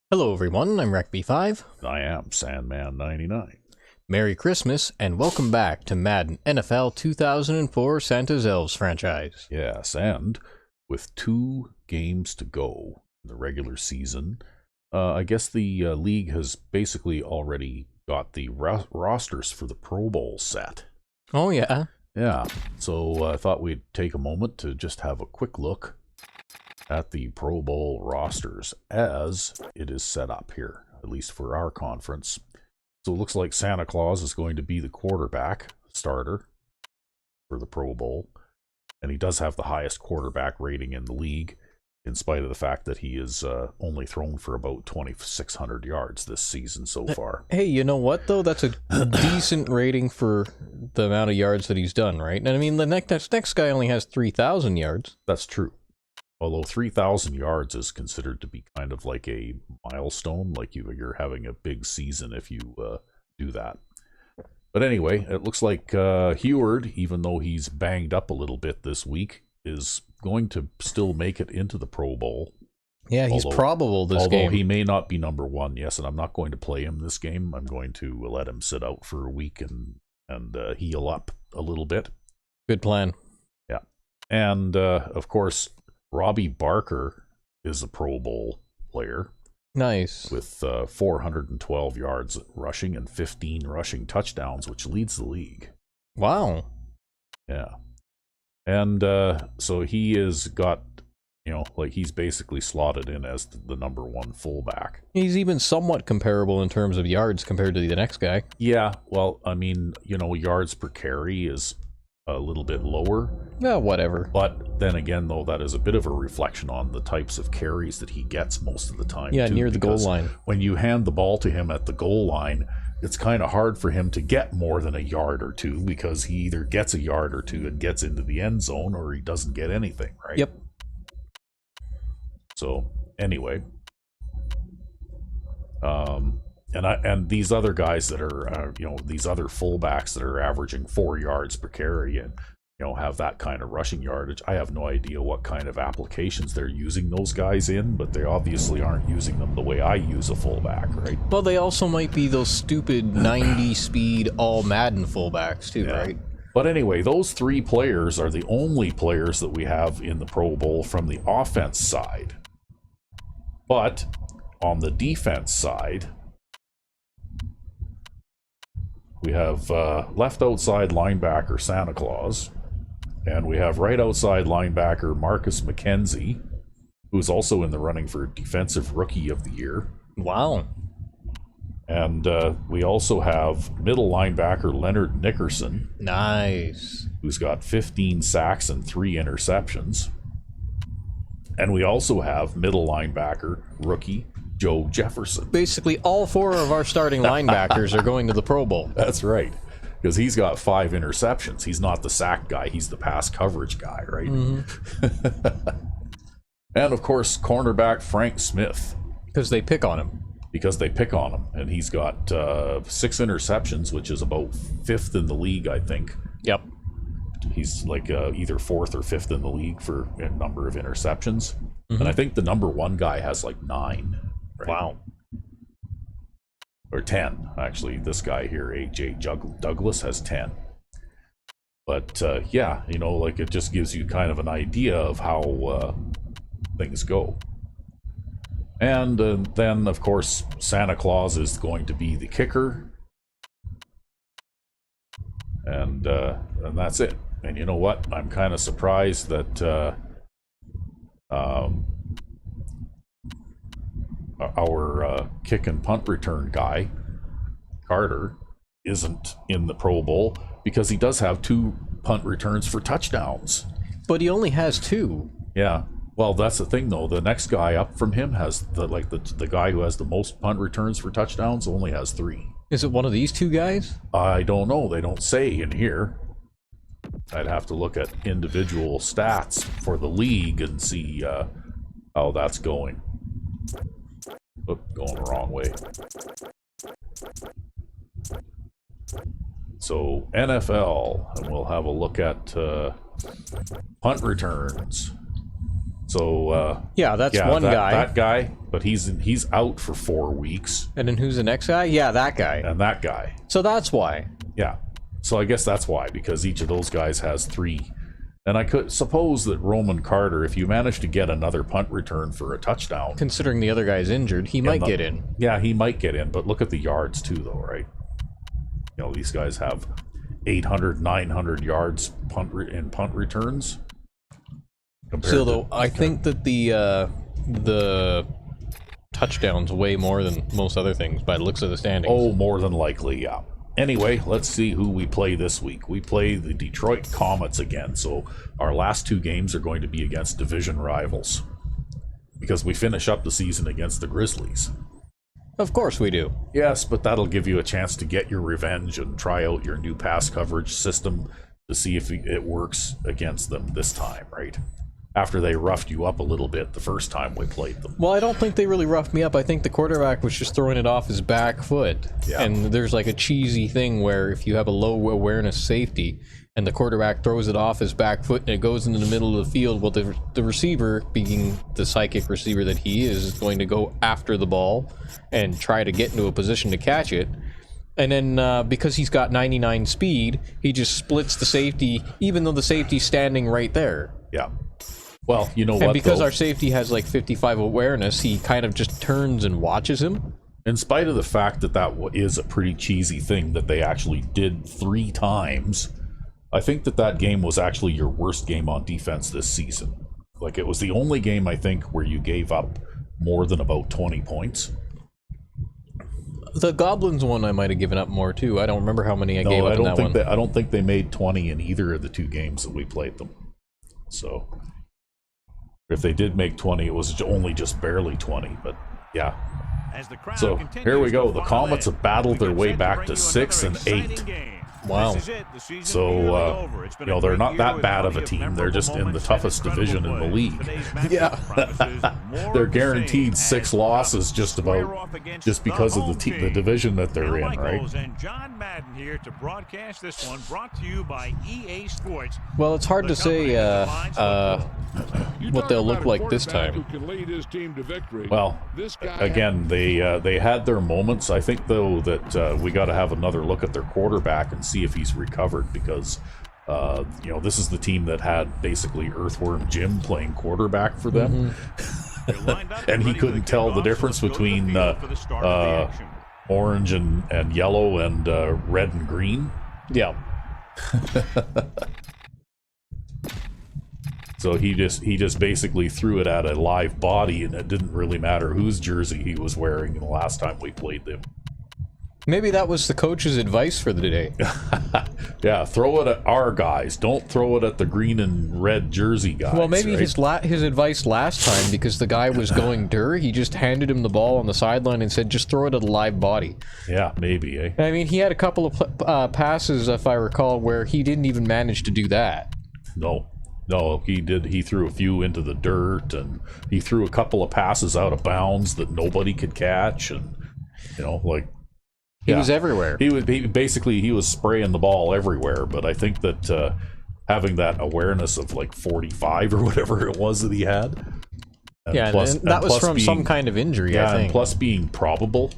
Hello everyone, I'm RecB5. I am Sandman99. Merry Christmas, and welcome back to Madden NFL 2004 Santa's Elves franchise. Yes, and with 2 games to go in the regular season, I guess the league has basically already got the rosters for the Pro Bowl set. Oh yeah? Yeah, so I thought we'd take a moment to just have a quick look at the Pro Bowl rosters as it is set up here, at least for our conference. So it looks like Santa Claus is going to be the quarterback starter for the Pro Bowl, and he does have the highest quarterback rating in the league, in spite of the fact that he is only thrown for about 2,600 yards this season so far. Hey, you know what though? That's a decent rating for the amount of yards that he's done, right? And I mean, the next guy only has 3,000 yards. That's true. Although 3,000 yards is considered to be kind of like a milestone, like you're having a big season if you do that. But anyway, it looks like Heward, even though he's banged up a little bit this week, is going to still make it into the Pro Bowl. Yeah, he's probable this game. Although he may not be number one, yes, and I'm not going to play him this game. I'm going to let him sit out for a week and heal up a little bit. Good plan. Yeah. And, of course, Robbie Barker is a Pro Bowl player. Nice. With 412 yards rushing and 15 rushing touchdowns, which leads the league. Wow. Yeah. And so he is got, like he's basically slotted in as the number one fullback. He's even somewhat comparable in terms of yards compared to the next guy. Yeah, well, I mean, yards per carry is a little bit lower. Yeah, whatever. But then again, though, that is a bit of a reflection on the types of carries that he gets most of the time. Yeah, too, near the goal line. When you hand the ball to him at the goal line, it's kind of hard for him to get more than a yard or two, because he either gets a yard or two and gets into the end zone, or he doesn't get anything, right? Yep. So anyway, and these other guys that are, these other fullbacks that are averaging 4 yards per carry and have that kind of rushing yardage, I have no idea what kind of applications they're using those guys in, but they obviously aren't using them the way I use a fullback, right? Well, they also might be those stupid 90 speed all Madden fullbacks too, Yeah. right? But anyway, those 3 players are the only players that we have in the Pro Bowl from the offense side. But on the defense side, we have left outside linebacker Santa Claus, and we have right outside linebacker Marcus McKenzie, who's also in the running for Defensive Rookie of the Year. Wow. And we also have middle linebacker Leonard Nickerson. Nice. Who's got 15 sacks and 3 interceptions. And we also have middle linebacker rookie Joe Jefferson. Basically, all 4 of our starting linebackers are going to the Pro Bowl. That's right. Because he's got 5 interceptions. He's not the sack guy. He's the pass coverage guy, right? Mm-hmm. And, of course, cornerback Frank Smith. Because they pick on him. Because they pick on him. And he's got 6 interceptions, which is about 5th in the league, I think. Yep. He's like either 4th or 5th in the league for a number of interceptions. Mm-hmm. And I think the number 1 guy has like 9. Right? Wow. Or 10, actually. This guy here, A.J. Douglas, has 10. But yeah, like it just gives you kind of an idea of how things go. And then, of course, Santa Claus is going to be the kicker. And that's it. And you know what? I'm kind of surprised that our kick and punt return guy, Carter, isn't in the Pro Bowl, because he does have 2 punt returns for touchdowns. But he only has 2. Yeah. Well, that's the thing, though. The next guy up from him has the guy who has the most punt returns for touchdowns only has 3. Is it one of these 2 guys? I don't know. They don't say in here. I'd have to look at individual stats for the league and see how that's going. Oop, going the wrong way. So NFL, and we'll have a look at punt returns. So yeah, that's yeah, one guy. That guy, but he's out for 4 weeks. And then who's the next guy? Yeah, that guy. And that guy. So that's why. Yeah. So I guess that's why, because each of those guys has 3. And I could suppose that Roman Carter, if you manage to get another punt return for a touchdown, considering the other guy's injured, he might get in. Yeah, he might get in, but look at the yards too, though, right? You know, these guys have 800, 900 yards punt returns. Still, though, I think that the touchdowns way more than most other things by the looks of the standings. Oh, more than likely, yeah. Anyway, let's see who we play this week. We play the Detroit Comets again, so our last 2 games are going to be against division rivals, because we finish up the season against the Grizzlies. Of course we do. Yes, but that'll give you a chance to get your revenge and try out your new pass coverage system to see if it works against them this time, right? After they roughed you up a little bit the first time we played them. Well, I don't think they really roughed me up. I think the quarterback was just throwing it off his back foot. Yeah. And there's like a cheesy thing where if you have a low awareness safety and the quarterback throws it off his back foot and it goes into the middle of the field, well, the receiver, being the psychic receiver that he is going to go after the ball and try to get into a position to catch it. And then because he's got 99 speed, he just splits the safety, even though the safety's standing right there. Yeah. Well, you know what, and because though? Our safety has like 55 awareness, he kind of just turns and watches him. In spite of the fact that that is a pretty cheesy thing that they actually did 3 times, I think that game was actually your worst game on defense this season. Like, it was the only game, I think, where you gave up more than about 20 points. The Goblins one I might have given up more too. I don't remember how many I gave up in that one. I don't think they made 20 in either of the 2 games that we played them. So if they did make 20, it was only just barely 20, but yeah. So here we go. The Comets have battled their way back to 6 and 8. Wow. So, you know, they're not that bad of a team. They're just in the toughest division in the league. Yeah. They're guaranteed 6 losses just because of the division that they're in, right? And John Madden here to broadcast this one, brought to you by EA Sports. Well, it's hard to say what they'll look like this time. Well, again, they had their moments. I think, though, that we got to have another look at their quarterback and see if he's recovered, because you know, this is the team that had basically Earthworm Jim playing quarterback for them. And he couldn't tell the difference between orange and yellow and red and green. Yeah. So he just basically threw it at a live body, and it didn't really matter whose jersey he was wearing the last time we played them. Maybe that was the coach's advice for the day. Yeah, throw it at our guys. Don't throw it at the green and red jersey guys. Well, maybe right? his advice last time, because the guy was going dirt, he just handed him the ball on the sideline and said, just throw it at a live body. Yeah, maybe, eh? I mean, he had a couple of passes, if I recall, where he didn't even manage to do that. No, he did. He threw a few into the dirt, and he threw a couple of passes out of bounds that nobody could catch, and, you know, like... He was everywhere. He was spraying the ball everywhere, but I think that having that awareness of like 45 or whatever it was that he had, and that was from some kind of injury, I think. And plus being probable,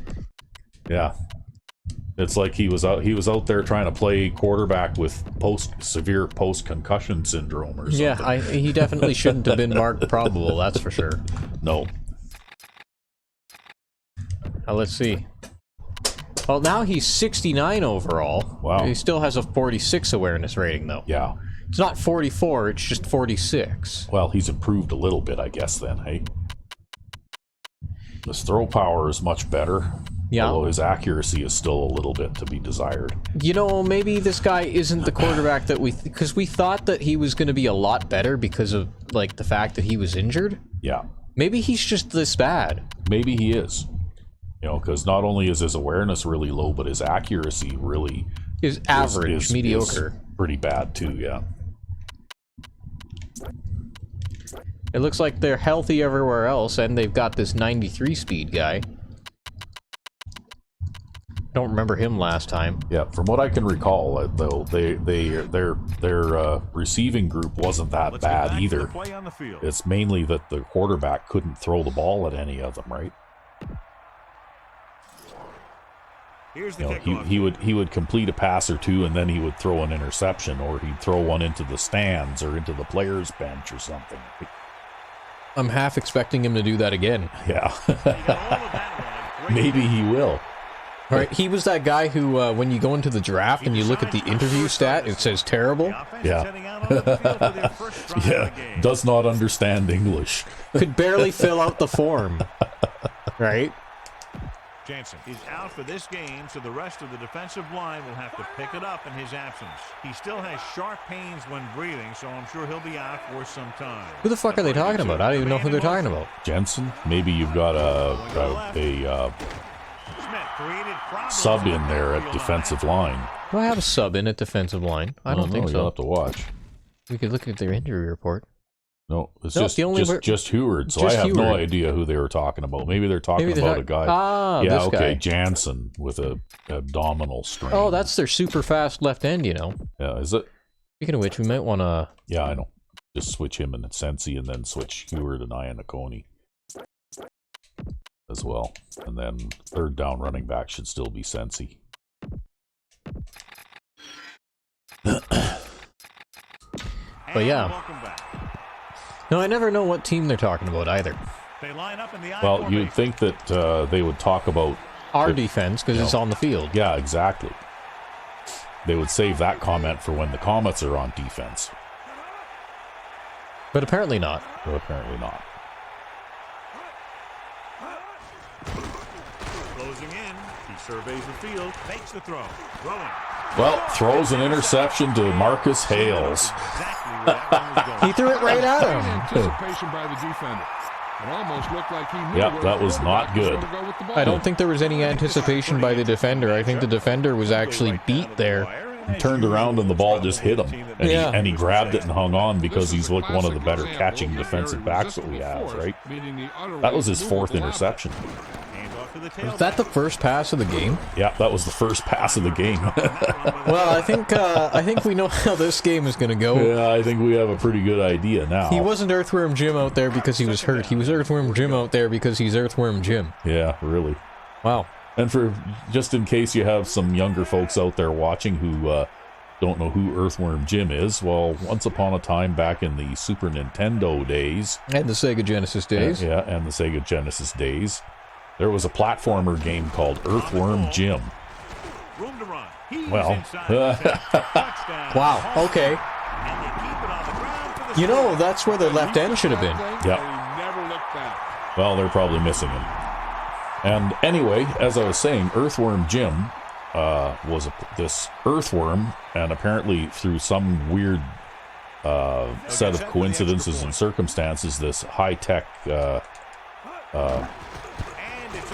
yeah, it's like he was out there trying to play quarterback with severe post concussion syndrome or something. Yeah, he definitely shouldn't have been marked probable. That's for sure. No. Let's see. Well, now he's 69 overall. Wow. He still has a 46 awareness rating, though. Yeah. It's not 44, it's just 46. Well, he's improved a little bit, I guess, then, hey? His throw power is much better. Yeah. Although his accuracy is still a little bit to be desired. You know, maybe this guy isn't the quarterback that because we thought that he was going to be a lot better because of, like, the fact that he was injured. Yeah. Maybe he's just this bad. Maybe he is. You know, because not only is his awareness really low, but his accuracy really is average, mediocre. Is pretty bad too, yeah. It looks like they're healthy everywhere else, and they've got this 93 speed guy. Don't remember him last time. Yeah, from what I can recall, though, their receiving group wasn't that bad either. It's mainly that the quarterback couldn't throw the ball at any of them, right? Here's the You know, he would complete a pass or two, and then he would throw an interception, or he'd throw one into the stands or into the players' bench or something. I'm half expecting him to do that again. Yeah, maybe he will. All right, he was that guy who, when you go into the draft and you look at the interview stat, it says terrible. Yeah. Yeah, does not understand English. Could barely fill out the form. Right? Jansen is out for this game, so the rest of the defensive line will have to pick it up in his absence. He still has sharp pains when breathing, so I'm sure he'll be out for some time. Who the fuck are they talking about? I don't even know who they're talking about. Jensen? Maybe you've got a sub in there at defensive line. Do I have a sub in at defensive line? I don't think so. You'll have to watch. We could look at their injury report. No, it's No, just Heward, so just I have no Heward. idea who they were talking about. Maybe they're talking about a guy. Ah, yeah, this okay, guy. Jansen with a abdominal strain. Oh, that's their super fast left end, you know. Yeah, is it? Speaking of which, we might want to... Yeah, I know. Just switch him and Sensi, and then switch Heward and Iannacone as well. And then third down running back should still be Sensi. But yeah. No, I never know what team they're talking about either. Well, you'd think that they would talk about Our defense, because it's on the field. Yeah, exactly. They would save that comment for when the Comets are on defense. But apparently not. But apparently not. Closing in. He surveys the field, makes the throw. Throwing. Well, throws an interception to Marcus Hales. He threw it right at him. Anticipation by the defender. It almost looked like he knew Yep, that was not good. I don't think there was any anticipation by the defender. I think the defender was actually beat there. He turned around and the ball just hit him. And he grabbed it and hung on because he's like one of the better catching defensive backs that we have, right? That was his fourth interception. Was that the first pass of the game? Yeah, that was the first pass of the game. Well, I think we know how this game is going to go. Yeah, I think we have a pretty good idea now. He wasn't Earthworm Jim out there because he was hurt. He was Earthworm Jim out there because he's Earthworm Jim. Yeah, really. Wow. And for just in case you have some younger folks out there watching who don't know who Earthworm Jim is, well, once upon a time back in the Super Nintendo days. And the Sega Genesis days. Yeah, and the Sega Genesis days. There was a platformer game called Earthworm Jim. Well, wow, okay. You know, that's where the left end should have been. Yep. Well, they're probably missing him. And anyway, as I was saying, Earthworm Jim was this earthworm, and apparently through some weird set of coincidences and circumstances, this high-tech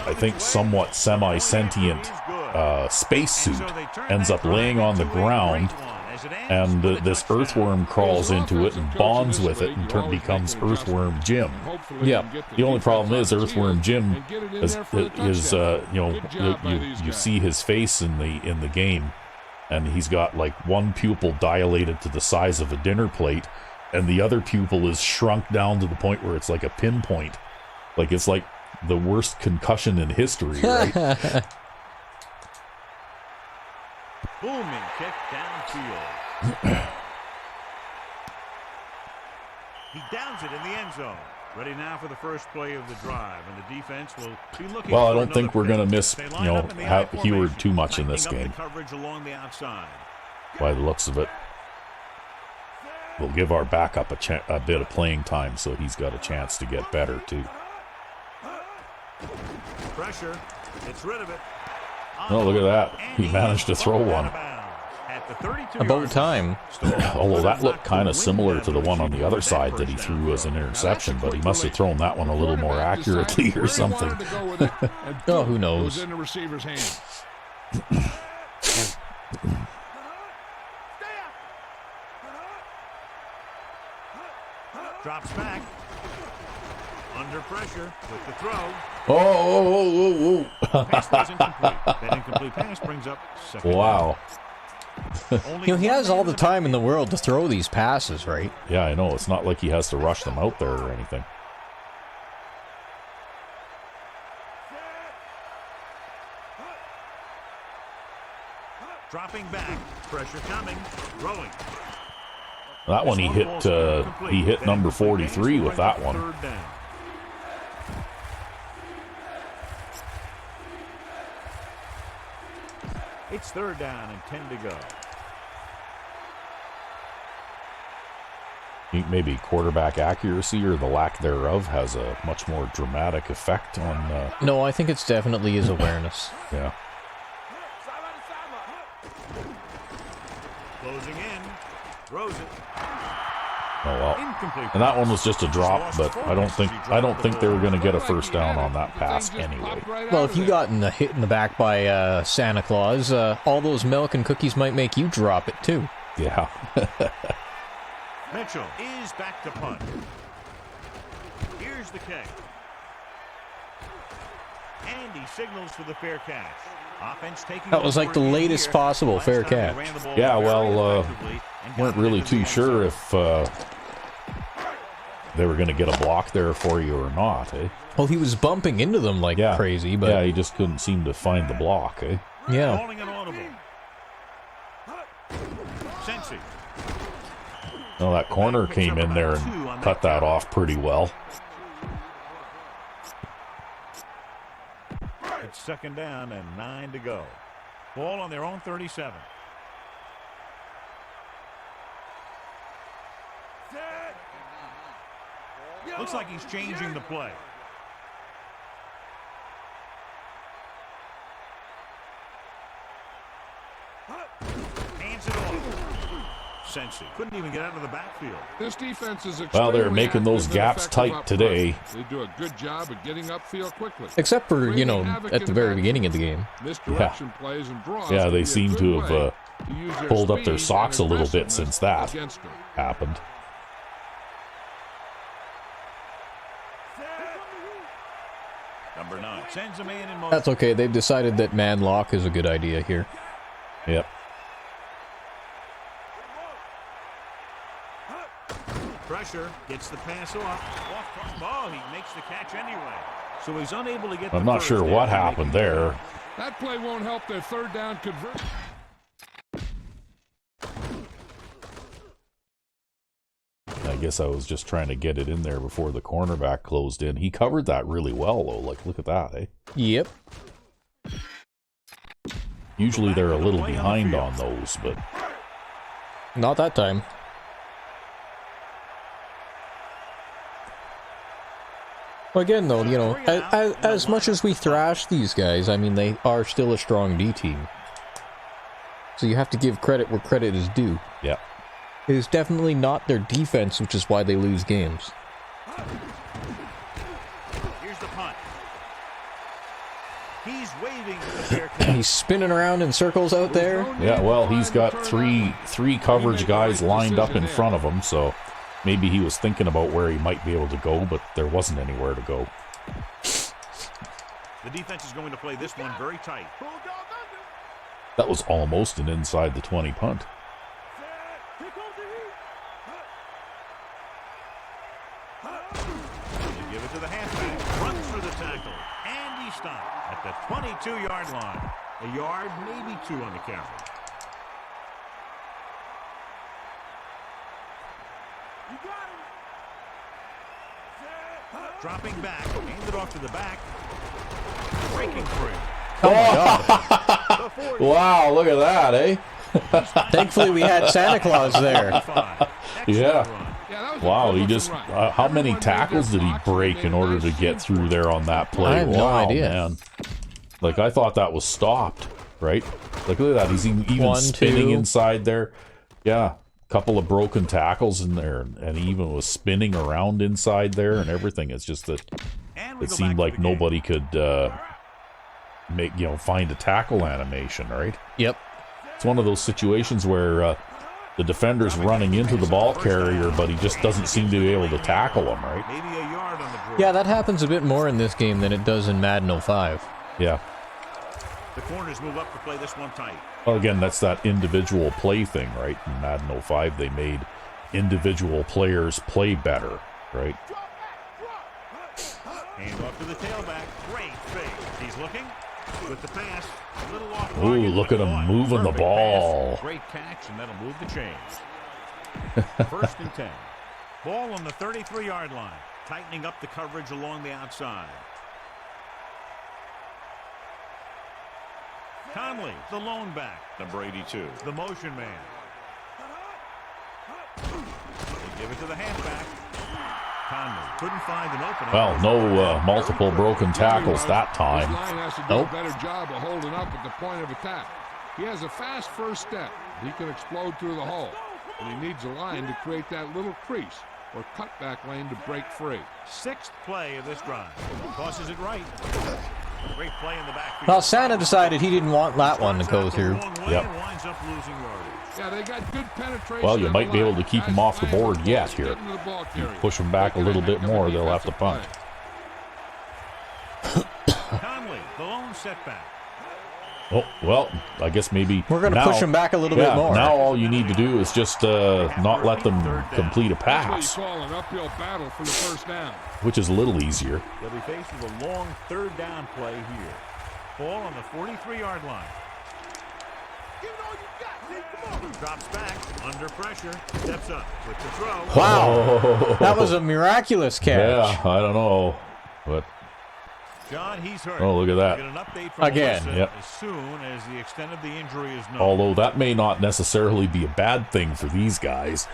I think somewhat semi-sentient spacesuit ends up laying on the ground, and this earthworm crawls into it and bonds with it and becomes Earthworm Jim. Yeah. The only problem is Earthworm Jim is you see his face in the game, and he's got like one pupil dilated to the size of a dinner plate, and the other pupil is shrunk down to the point where it's like a pinpoint. Like it's like the worst concussion in history, right? Booming kick downfield. He downs it in the end zone. Ready now for the first play of the drive, and the defense will be looking. Well, I don't think we're going to miss, have Heward too much in this game. Coverage along the outside. By the looks of it, we'll give our backup a bit of playing time, so he's got a chance to get better too. Pressure. It's rid of it. Oh, look at that. He managed to throw one. About time. Although that looked kind of similar to the one on the other side that he threw as an interception, but he must have thrown that one a little more accurately or something. Oh, who knows? In the receiver's hand. Drops back. Under pressure with the throw. Oh. Pass was incomplete. That incomplete pass brings up second. Wow. He has all the time in the world to throw these passes, right? Yeah, I know. It's not like he has to rush them out there or anything. Dropping back, pressure coming, throwing. That one he hit number 43 with that one. Third down. It's third down and 10 to go. I think maybe quarterback accuracy or the lack thereof has a much more dramatic effect on. No, I think it's definitely his awareness. Yeah. Closing in, throws it. Oh well. Incomplete. And that one was just a drop, but I don't think they were going to get a first down on that pass anyway. Well, if you got hit in the back by Santa Claus, all those milk and cookies might make you drop it too. Yeah. Mitchell is back to punt. Here's the kick. And he signals for the fair catch. Offense taking That was like the latest possible fair catch. Yeah, well, weren't really too sure if they were going to get a block there for you or not, eh? Well, he was bumping into them like crazy, but... Yeah, he just couldn't seem to find the block, eh? Yeah. Calling an audible. Sensi. Well, that corner came in there and cut that off pretty well. It's second down and 9 to go. Ball on their own 37. Looks like he's changing the play. Hands it off. Sensi couldn't even get out of the backfield. This defense is Well, they're extremely making those active and gaps effective tight up today. front. They do a good job of getting upfield quickly. Except for, Creating you know, havoc at in the very backfield. beginning of the game. Misdirection plays and draws Yeah, can they be a seem good to have way to use their pulled up their speed socks a and little bit aggressiveness since that against them. happened. Number 9 sends a man in motion. That's okay. They've decided that man lock is a good idea here. Yep. Pressure gets the pass off. Oh, he makes the catch anyway. So he's unable to get I'm the not first sure down what to happened make it there. That play won't help their third down conversion. I guess I was just trying to get it in there before the cornerback closed in. He covered that really well, though. Like, look at that, eh? Yep. Usually they're a little behind on those, but Not that time. Well, again, though, you know, as much as we thrash these guys, I mean, they are still a strong D team. So you have to give credit where credit is due. yeah. It is definitely not their defense, which is why they lose games. Here's the punt. He's waving the fair catch. He's spinning around in circles out there. Yeah, well, he's got three coverage guys lined up in front of him, so maybe he was thinking about where he might be able to go, but there wasn't anywhere to go. The defense is going to play this one very tight. That was almost an inside the 20 punt. You give it to the halfback, runs for the tackle, and he stopped at the 22-yard line. A yard, maybe 2 on the carry. Dropping back, hands it off to the back, breaking free. Oh my God. The 40. Wow, look at that, eh? Thankfully, we had Santa Claus there. Yeah. that was a Wow, he good-looking just... run. how many Everyone made tackles their did he blocks, break made in a order to nice get swing through there on that play? I have no Wow, idea. man. Like, I thought that was stopped, right? Like, look at that. He's even One, spinning two. inside there. Yeah, couple of broken tackles in there, and he even was spinning around inside there and everything. It's just that it seemed like nobody could find a tackle animation, right? Yep. It's one of those situations where the defender's running into the ball carrier, but he just doesn't seem to be able to tackle him, right? Maybe a yard on the draw. Yeah, that happens a bit more in this game than it does in Madden 05. Yeah. The corners move up to play this one tight. Well, again, that's that individual play thing, right? In Madden 05, they made individual players play better, right? Hand off to the tailback. Great fake. He's looking with the pass. A little off. Ooh, look at him moving the ball. Pass. Great catch, and that'll move the chains. 1st and 10. Ball on the 33-yard line. Tightening up the coverage along the outside. Conley, the lone back. Number 82. The motion man. They give it to the halfback. Conley couldn't find an opening. Well, no multiple broken tackles that time. This line has to do a better job of holding up at the point of attack. He has a fast first step. He can explode through the hole. And he needs a line to create that little crease or cutback lane to break free. 6th play of this drive. Tosses it right. Great play in the backfield. Well, Santa decided he didn't want that one to go through. Yep. Winds up losing yardage. Yeah, they got good penetration. Well, you might be able to keep him off the board yet Guys here. getting to the ball You carrier. push him back a little bit more, they'll have to punt. Conley, the lone setback. Oh, well, I guess maybe We're going to push him back a little bit more. Now all you need to do is just not let them complete a That's pass, what you call an uphill battle for the first down. which is a little easier. They'll be faced with a long 3rd down play here. Ball on the 43-yard line. Drops back, under pressure, steps up with the throw. Wow, that was a miraculous catch. Yeah, I don't know, but John, he's hurt. oh, look at Get that. an update from Again. Melissa Yep. as soon as the extent of the injury is known. Although that may not necessarily be a bad thing for these guys.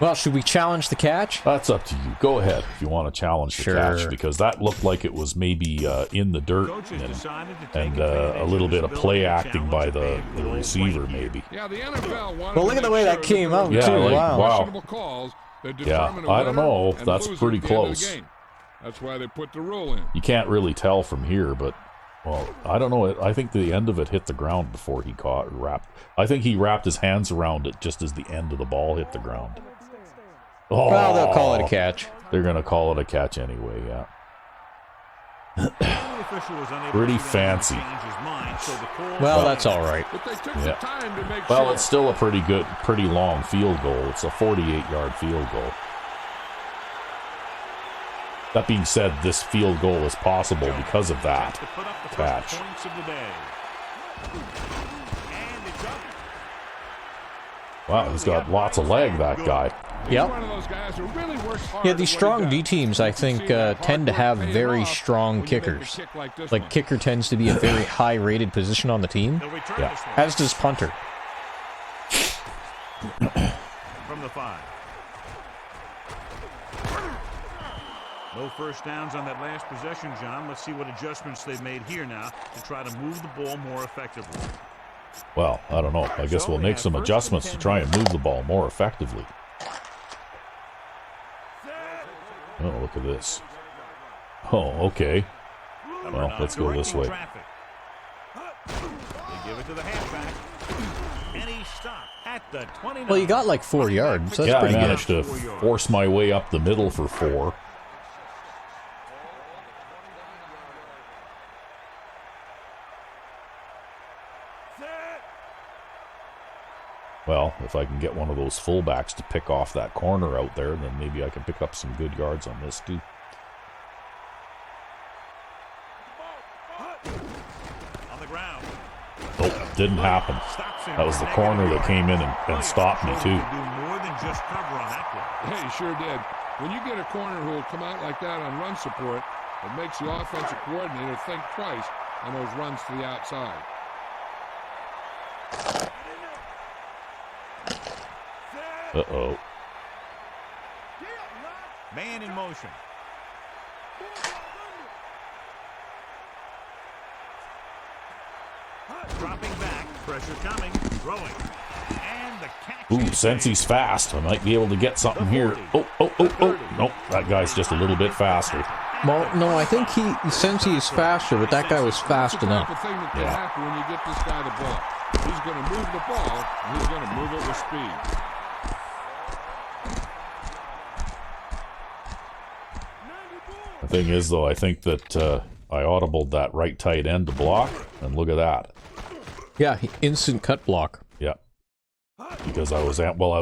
Well, should we challenge the catch? That's up to you. Go ahead if you want to challenge the Sure. catch, because that looked like it was maybe in the dirt Coaches and, decided to take and a advantage little bit his of play ability to acting by challenge the old receiver, white gear. maybe. Yeah, the NFL wanted Well, look to at the make way that sure came there out, were Yeah, too. like, Wow. wow. questionable calls that determine a I don't winner know. and That's loser pretty at the end of the close. game. That's why they put the rule in. You can't really tell from here, but, well, I don't know. I think the end of it hit the ground before he wrapped. I think he wrapped his hands around it just as the end of the ball hit the ground. Oh, Well, they'll call it a catch. They're going to call it a catch anyway, yeah. The official was unable Pretty to fancy. change his mind, so the call Well, stands. that's all right. But they took Yeah. the time to make Well, sure. it's still a pretty long field goal. It's a 48-yard field goal. That being said, this field goal is possible because of that To put up the first catch. points of the day. And it's up. Wow, he's got lots of leg, that guy. He's Yep. one of those guys who really works hard Yeah, at these what he strong does. D teams, I think, You can see that tend to hard have work paying very off strong when you make a kickers. kick like this Like, one. kicker tends to be a very high-rated position on the team, They'll return Yeah. this one. as does punter. From the 5. No first downs on that last possession, John. Let's see what adjustments they've made here now to try to move the ball more effectively. Well, I don't know. I guess we'll make some adjustments to try and move the ball more effectively. Oh, look at this. Oh, okay. Well, let's go this way. Traffic. They give it to the halfback. And he stopped at the 29. Well, you got like 4 yards. That's Yeah, I pretty good. managed to force my way up the middle for 4. Well, if I can get one of those fullbacks to pick off that corner out there, then maybe I can pick up some good yards on this too. On the ground. Nope, didn't happen. That was the corner that came in and stopped me too. Do more than just cover on that play. Yeah, he sure did. When you get a corner who will come out like that on run support, it makes the offensive coordinator think twice on those runs to the outside. Uh-oh. Man in motion. Dropping back, pressure coming, throwing. And the catch. Ooh, since he's fast, I might be able to get something here. Oh. Nope, that guy's just a little bit faster. Well, no, I think since he is faster, but that guy was fast That's the enough. type of thing that can Yeah. happen when you get this guy the ball. He's going to move the ball, and he's going to move it with speed. The thing is, though, I think that I audibled that right tight end to block, and look at that. Yeah, instant cut block. Yeah. Because I was at, well,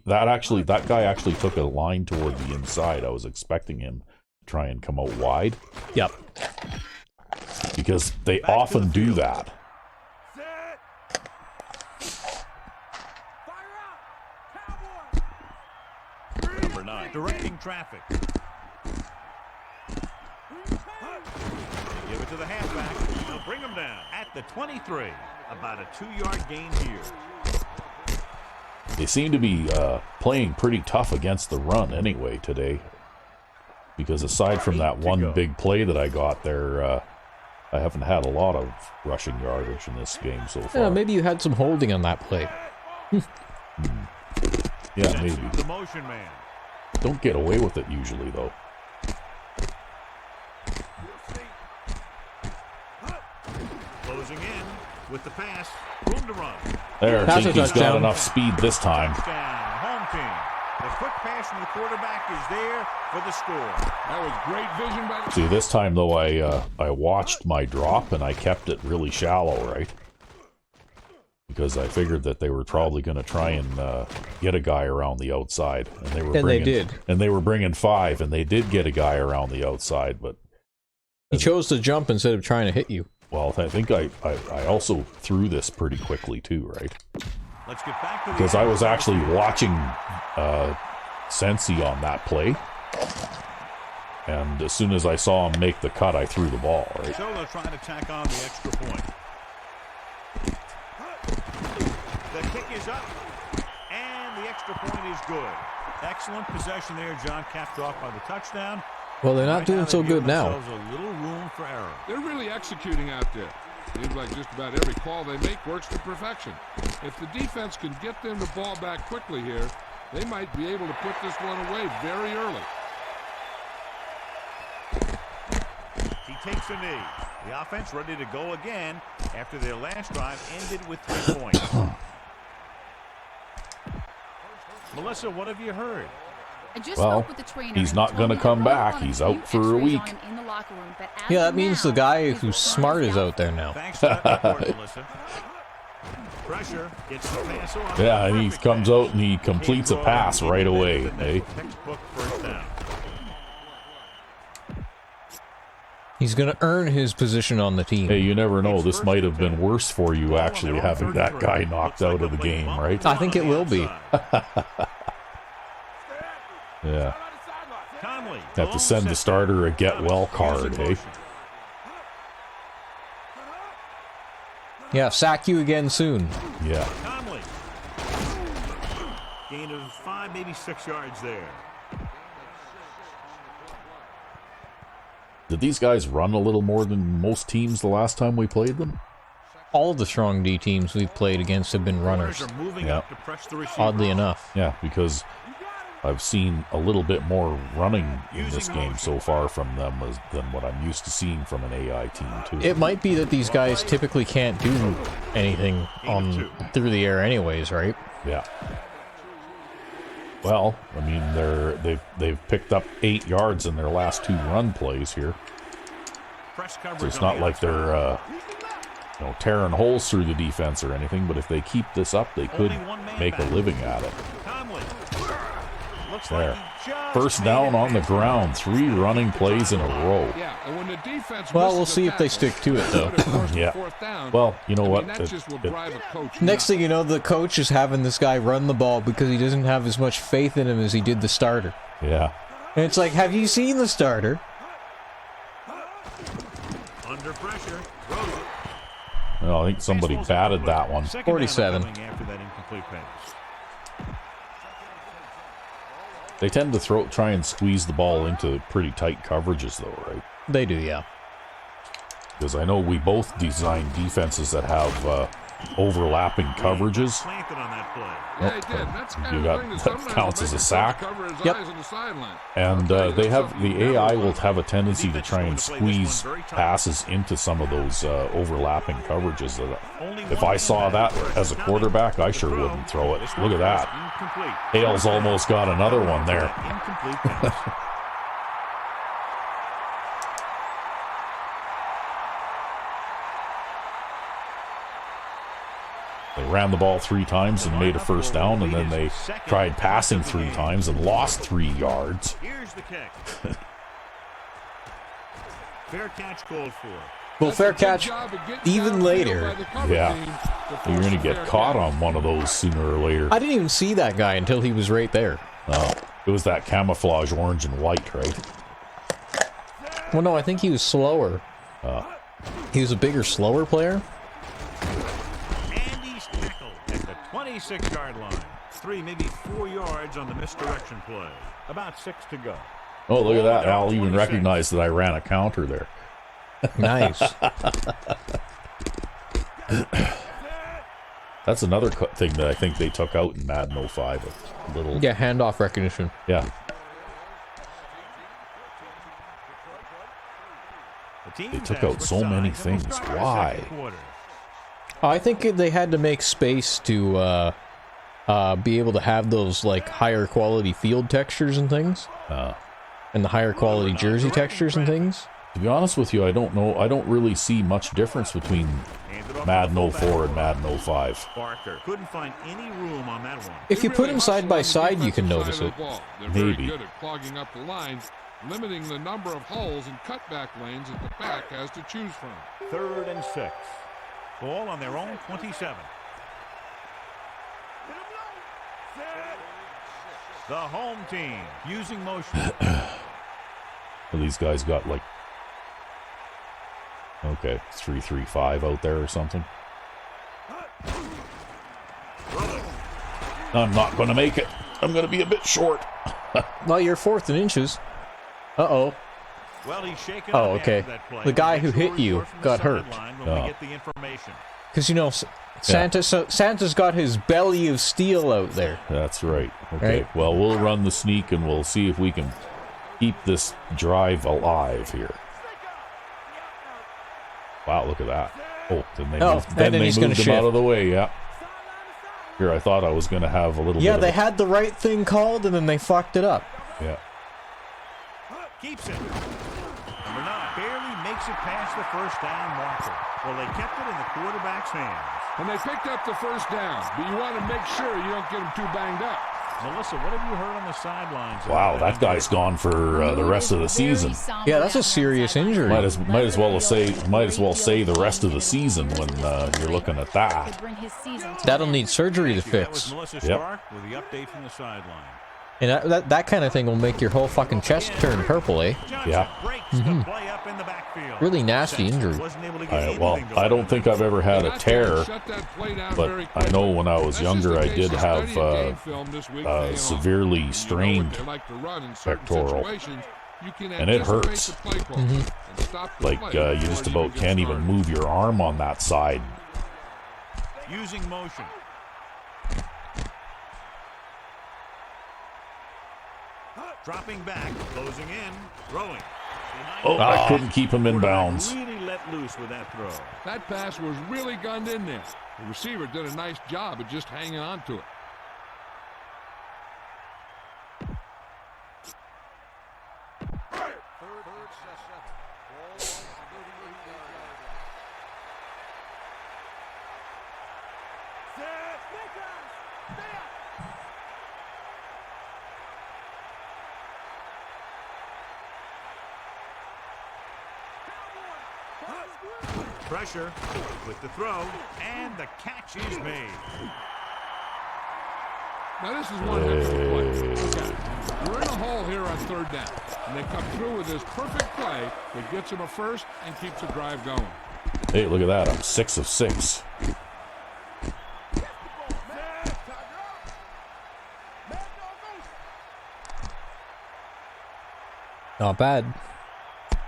that guy actually took a line toward the inside. I was expecting him to try and come out wide. Yep. Because they often do that. Number 9, directing traffic. Give it to the halfback. He'll bring him down at the 23. About a 2-yard gain here. They seem to be playing pretty tough against the run anyway today. Because aside from that one big play that I got there, I haven't had a lot of rushing yardage in this game so far. Yeah, maybe you had some holding on that play. Yeah, maybe. The motion man. Don't get away with it usually, though. Closing in with the pass. Room to run. There, I Pass think a he's got touchdown. enough speed this time. Touchdown. Home team. The quick pass from the quarterback is there for the score. That was great vision by the... See, this time, though, I watched my drop, and I kept it really shallow, right? Because I figured that they were probably going to try and get a guy around the outside. And they were And bringing, they did. And they were bringing 5, and they did get a guy around the outside, but... He chose to jump instead of trying to hit you. Well, I think I also threw this pretty quickly, too, right? Let's get back to the Because I was actually watching Sensi on that play. And as soon as I saw him make the cut, I threw the ball, right? So they'll try to tack on the extra point. The kick is up, and the extra point is good. Excellent possession there, John, capped off by the touchdown. Well, they're not doing so good now. A little room for error. They're really executing out there. Seems like just about every call they make works to perfection. If the defense can get them the ball back quickly here, they might be able to put this one away very early. He takes a knee. The offense ready to go again after their last drive ended with 3 points. Melissa, what have you heard? I just Well, spoke with the trainer he's and not told gonna me that come they're back. running He's a out few for a X-rays week. on him in the locker room, but as Yeah, that of means now, the guy he's who's as smart firm is as out there now. Thanks for that report, Melissa. Pressure gets the pass on. Yeah, and he Perfect comes pass. out and he completes a pass right away, eh? Textbook first down. He's going to earn his position on the team. Hey, you never know. This might have been worse for you, actually, having that guy knocked out of the game, right? I think it will be. Yeah. Conley, Have to send the starter a get well card, eh? Yeah, sack you again soon. Yeah. Conley. Gain of 5, maybe 6 yards there. Did these guys run a little more than most teams the last time we played them? All the strong D teams we've played against have been runners, Corners are moving Yeah. up to press the receiver. oddly enough. Yeah, because I've seen a little bit more running in this game so far from them than what I'm used to seeing from an AI team, too. It might be that these guys typically can't do anything on through the air anyways, right? Yeah. Well, I mean, they've picked up 8 yards in their last 2 run plays here. Press coverage So it's on not the like outside. they're tearing holes through the defense or anything, but if they keep this up, they could Only one man make a back. living at it. Conley. Looks There. like he just First made down it on the extra. ground, 3 running plays in a row. Yeah, and when the defense Well, misses we'll a see if they tackle, stick to it, though. it could force a Yeah. 4th down. Well, you know I what? mean, that just will drive a coach Next nuts. thing you know, the coach is having this guy run the ball because he doesn't have as much faith in him as he did the starter. Yeah. And it's like, have you seen the starter? Under pressure. Throws it. Well, I think somebody Baseball's batted incomplete. that one. Second down 47. coming after that incomplete pass. They tend to try and squeeze the ball into pretty tight coverages, though, right? They do, yeah. Because I know we both design defenses that have overlapping coverages. Planted on that play. Yeah, he did. That's the kind You of got thing that sometimes counts will as a make sack. cover his Yep. eyes on the sideline. And they have the AI will have a tendency to defense try is and going to play this one squeeze very tight. passes into some of those overlapping coverages. Only If one I saw man that back. as a quarterback, I sure wouldn't throw it. This Look at one that. is incomplete. Hales almost got another one there. Incomplete pass. They ran the ball 3 times and made a first down, and then they tried passing 3 times and lost 3 yards. Here's the kick. Fair catch called for. Well, That's fair a good catch job of getting even downfield later. by the cover Yeah. team to You're force going to a get fair caught catch. on one of those sooner or later. I didn't even see that guy until he was right there. Oh, it was that camouflage orange and white, right? Well, no, I think he was slower. He was a bigger, slower player. And he's tackled at the 26-yard line. 3, maybe 4 yards on the misdirection play. About 6 to go. Oh, look at that. Al even recognized that I ran a counter there. Nice. That's another thing that I think they took out in Madden 05. A little, Yeah, handoff recognition. yeah. The team They took has out so switched many sides and will things. start their Why? second quarter. I think they had to make space to be able to have those like higher quality field textures and things, and the higher quality jersey textures and things. To be honest with you, I don't know. I don't really see much difference between Handed off Madden to the 04 and Madden 05. Barker couldn't find any room on that one. If you They put really them side by hustle on the side, you can defensive notice side it. of the ball. They're Maybe. very good at clogging up the lines, limiting the number of holes and cutback lanes that the back has to choose from. 3rd and 6. Ball on their own 27. The home team using motion. Well, these guys got like, okay, 3-3-5 out there or something. I'm not going to make it. I'm going to be a bit short. Well, you're 4th in inches. Uh-oh. Well, he's shaken Oh, up okay. after that play. The guy We'll who make hit sure you report from the got hurt. sideline when Oh. we get the information. Because, you know, Santa's got his belly of steel out there. That's right. Okay. Right. Well, we'll run the sneak and we'll see if we can keep this drive alive here. Wow, look at that. Oh, then they moved, and then then they he's gonna moved him out shift. of the way. Yeah. Here, I thought I was going to have a little Yeah, bit they of had the right thing called, and then they fucked it up. yeah. Keeps it. Number 9 barely makes it past the first down marker. Well, they kept it in the quarterback's hands. And they picked up the first down, but you want to make sure you don't get them too banged up. Melissa, what have you heard on the sidelines? Wow, that guy's gone for the rest of the season. Yeah, that's a serious injury. Might as well say the rest of the season when you're looking at that. That'll need surgery to That was fix. Melissa Yep. Stark with the update from the sideline. And that kind of thing will make your whole fucking chest turn purple, eh? Johnson Yeah. breaks the play up in the backfield. Really nasty injury. Wasn't able to get Well, anything I going. don't think I've ever had a That's why they tear, shut that play down but very I quickly. know when I was That's younger, just I the did case have studying game film this week paying off. severely You know what strained they like to run in certain pectoral. situations. You can And it anticipate hurts. the play call Mm-hmm. and stop the like play you before just it about gets can't even started. move your arm on that side. Using motion. Dropping back, closing in, throwing. Oh, I couldn't keep him in bounds. Really let loose with that throw. That pass was really gunned in there. The receiver did a nice job of just hanging on to it. Pressure with the throw, and the catch is made. Now this is one heck of a play. Okay. We're in a hole here on 3rd down, and they come through with this perfect play that gets them a first and keeps the drive going. Hey, look at that. I'm 6 of 6. Not bad.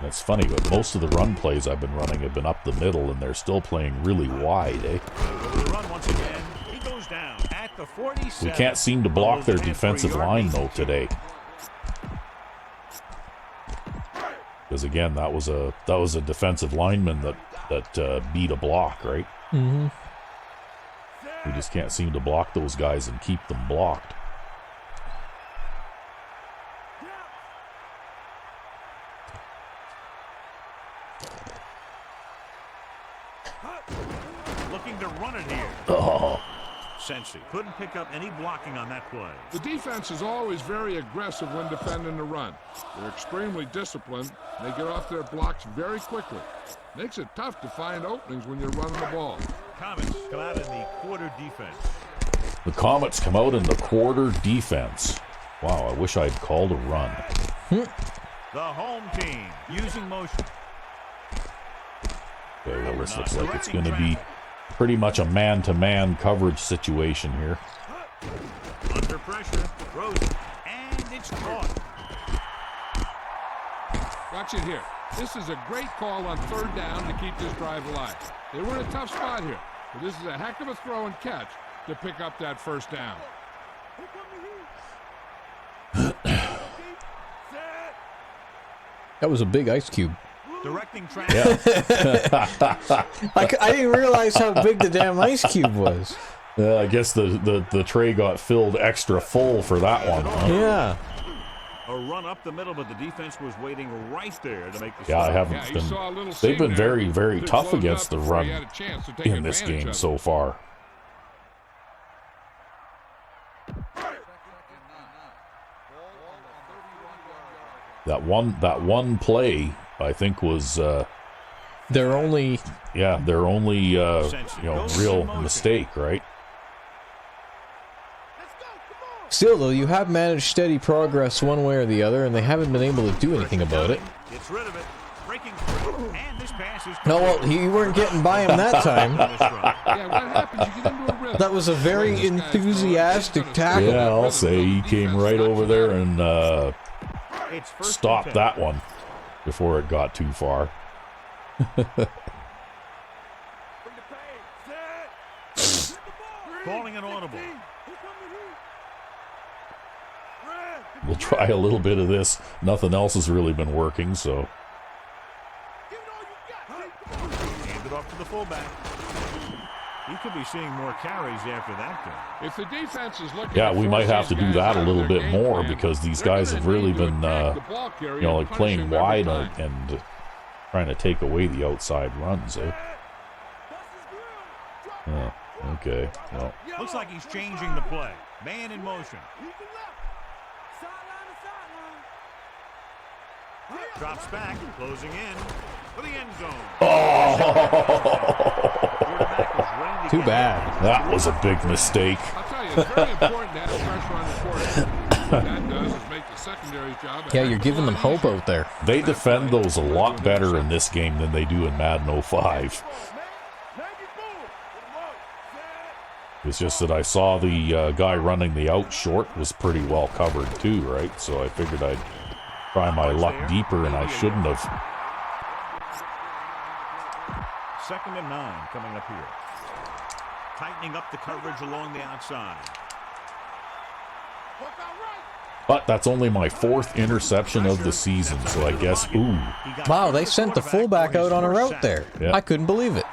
That's funny, but most of the run plays I've been running have been up the middle, and they're still playing really wide, eh? The run once again. He goes down at the 47. We can't seem to block their defensive line, though, today. Because again, that was a defensive lineman that beat a block, right? Mm-hmm. We just can't seem to block those guys and keep them blocked. Looking to run it here. Oh. Sensi couldn't pick up any blocking on that play. The defense is always very aggressive when defending the run. They're extremely disciplined. They get off their blocks very quickly. Makes it tough to find openings when you're running the ball. Comets come out in the quarter defense. The Comets come out in the quarter defense. Wow, I wish I'd called a run. The home team using motion. Okay, well, this looks like it's going to be pretty much a man-to-man coverage situation here. Under pressure, throws it, and it's caught. Watch it here. This is a great call on third down to keep this drive alive. They were in a tough spot here, but this is a heck of a throw and catch to pick up that first down. That was a big ice cube. Directing traffic. Yeah. I didn't realize how big the damn ice cube was. I guess the tray got filled extra full for that one. Huh? Yeah. A run up the middle, but the defense was waiting right there to make the Yeah, I stop. haven't Yeah, you been. saw a little They've seam been there. very, very Could tough close it against up the before run he had a chance to take in this advantage game of it. so far. That one play, I think, was They're only their only real mistake, right? still though, you have managed steady progress one way or the other, and they haven't been able to do anything about it. Gets rid of it. Breaking through, and this pass is No, well, you weren't getting by him that time. Yeah, what happens? You get into a rhythm. That was a very enthusiastic tackle. Yeah, I'll say he came right over there and It's first stopped and 10. that one before it got too far. Calling an audible. We'll try a little bit of this. Nothing else has really been working, so Hand it off to the fullback. He could be seeing more carries after that game. If the defense is looking yeah, to we force might have these to do guys that a out of little their bit game more plan, because these they're guys gonna have really need to been attack the ball carrier and like punish playing him every wide time. and trying to take away the outside runs, eh? Oh, okay. Well, Looks like he's changing the play. Man in motion. Drops back, closing in for the end zone. Quarterback was ready to Too get bad. that was a big mistake. I'll tell you, it's very important to have pressure on the quarterback. What that does is make the secondary's job a Yeah, heck you're of a giving them lot hope easier. out there. They defend those a lot better in this game than they do in Madden 05. It's just that I saw the guy running the out short was pretty well covered too, right? So I figured I'd try my luck deeper, and I shouldn't have. 2nd and 9 coming up here. Tightening up the coverage along the outside. But that's only my 4th interception of the season, so I guess, ooh. Wow, they sent the fullback out on a route there. Yeah. I couldn't believe it.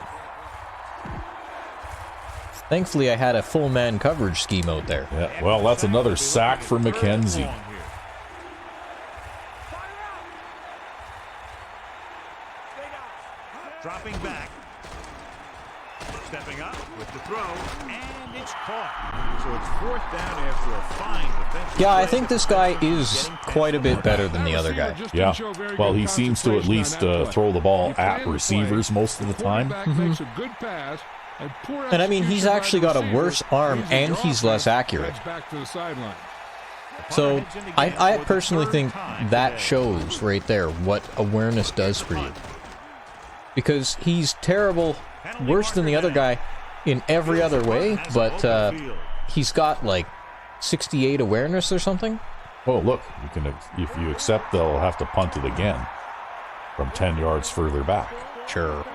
Thankfully, I had a full man coverage scheme out there. Yeah, well, that's another sack for McKenzie. Dropping back. Stepping up with the throw, and it's caught. So it's 4th down after a fine defensive Yeah, I play. think this guy is quite a bit better than the other guy. Yeah, well, he seems to at least throw the ball at receivers most of the time. And I mean, he's actually got a worse arm and he's less accurate. So I personally think that shows right there what awareness does for you. Because he's terrible, worse than the other guy in every other way, but he's got like 68 awareness or something. Oh, look, you can if you accept, they'll have to punt it again. from 10 yards further back. Sure.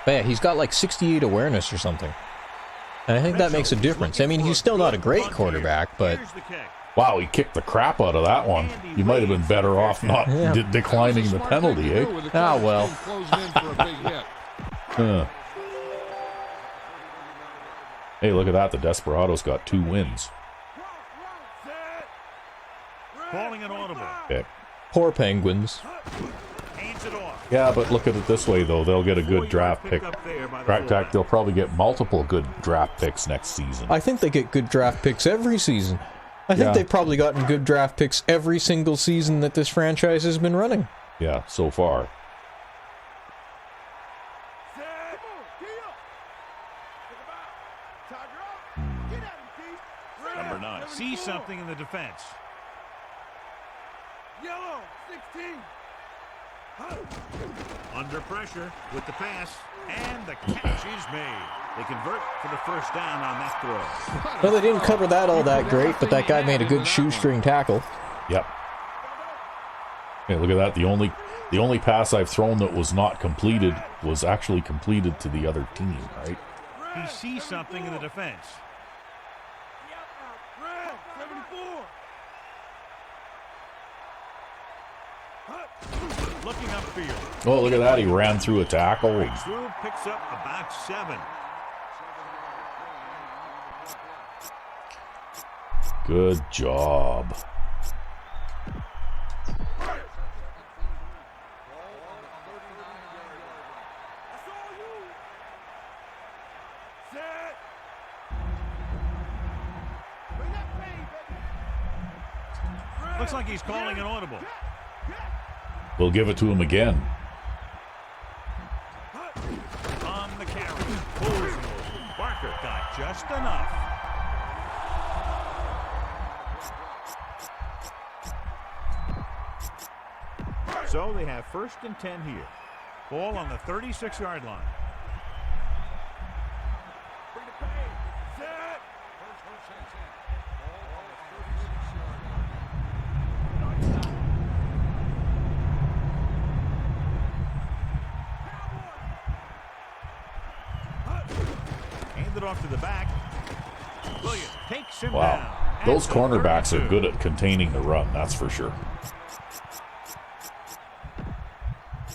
But yeah, he's got like 68 awareness or something. And I think that makes a difference. I mean, he's still not a great quarterback, but... Wow, he kicked the crap out of that one. You might have been better off not declining the penalty, eh? Ah, well. Hey, look at that. The Desperados got 2 wins. Calling an audible. Okay. Poor Penguins. Hands it off. Yeah, but look at it this way, though. They'll get a good draft pick. They'll probably get multiple good draft picks next season. I think they get good draft picks every season. I think they've probably gotten good draft picks every single season that this franchise has been running. Yeah, so far. Number 9. See something in the defense. Yellow, 16. Under pressure with the pass, and the catch is made. They convert for the first down on that throw. Well, they didn't cover that all that great, but that guy made a good shoestring tackle. Yep. Hey, look at that. The only pass I've thrown that was not completed was actually completed to the other team, right? He sees something in the defense. Looking upfield. Oh, look at that. He ran through a tackle. Through, picks up about 7. Good job. Looks like he's calling an audible. We'll give it to him again. On the carry. Pulls. Barker got just enough. So they have 1st and 10 here. Ball on the 36-yard line. Handed off to the back. Williams takes him Wow. down. Those cornerbacks are good at containing the run, that's for sure.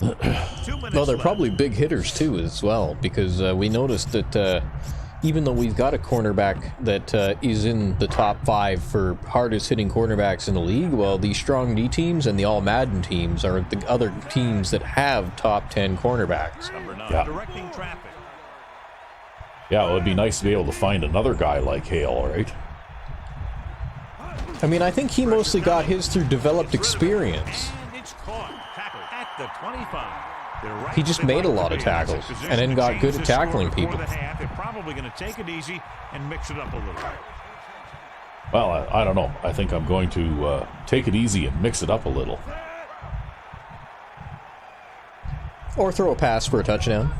Well, they're probably big hitters too as well, because we noticed that even though we've got a cornerback that is in the top 5 for hardest hitting cornerbacks in the league, well, the strong D teams and the all Madden teams are the other teams that have top 10 cornerbacks. Number 9, Yeah. directing traffic. Yeah, it would be nice to be able to find another guy like Hale, right? I mean, I think he mostly got his through developed experience. And it's caught. Tackle at the 25. He just made a lot of tackles and then got good at tackling people. They're probably going to take it easy and mix it up a little. Well, I don't know. I think I'm going to take it easy and mix it up a little. Or throw a pass for a touchdown.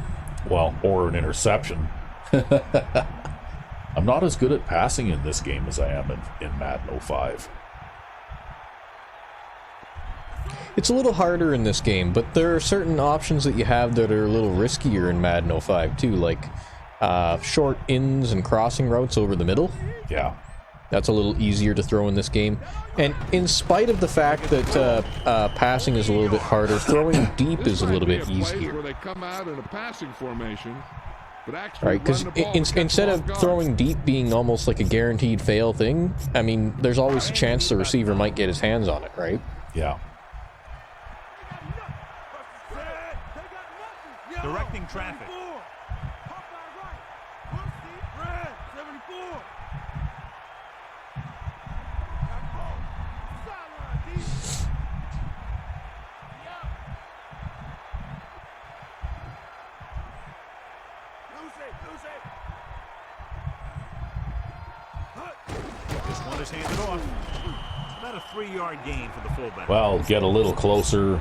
Well, or an interception. I'm not as good at passing in this game as I am in Madden 05. It's a little harder in this game, but there are certain options that you have that are a little riskier in Madden 05 too, like short ins and crossing routes over the middle. Yeah. That's a little easier to throw in this game. And in spite of the fact that passing is a little bit harder, throwing deep is a little bit easier. Where they come out in a passing formation, but actually Right, because instead of throwing deep being almost like a guaranteed fail thing, I mean, there's always a chance the receiver might get his hands on it, right? Yeah. Directing traffic. This one is handed off. About a 3-yard gain for the fullback. Well, get a little closer.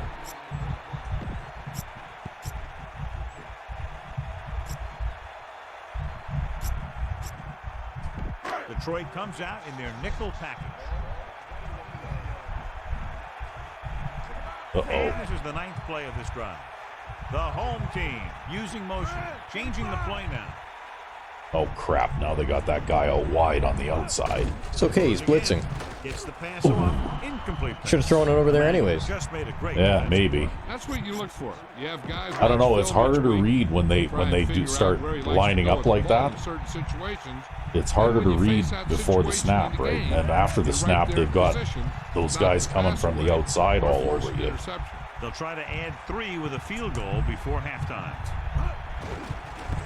Detroit comes out in their nickel package. And this is the 9th play of this drive. The home team using motion, changing the play now. Oh, crap. Now they got that guy out wide on the outside. It's okay, he's blitzing. Gets the pass off. Incomplete pass. Should have thrown it over there anyways. Just made a great Yeah, maybe. That's what you look for. You have guys. I don't know. It's harder to read when they do start lining up like that. It's harder to read before the snap, right? And after the snap, they've got those guys coming from the outside all over you. They'll try to add 3 with a field goal before halftime.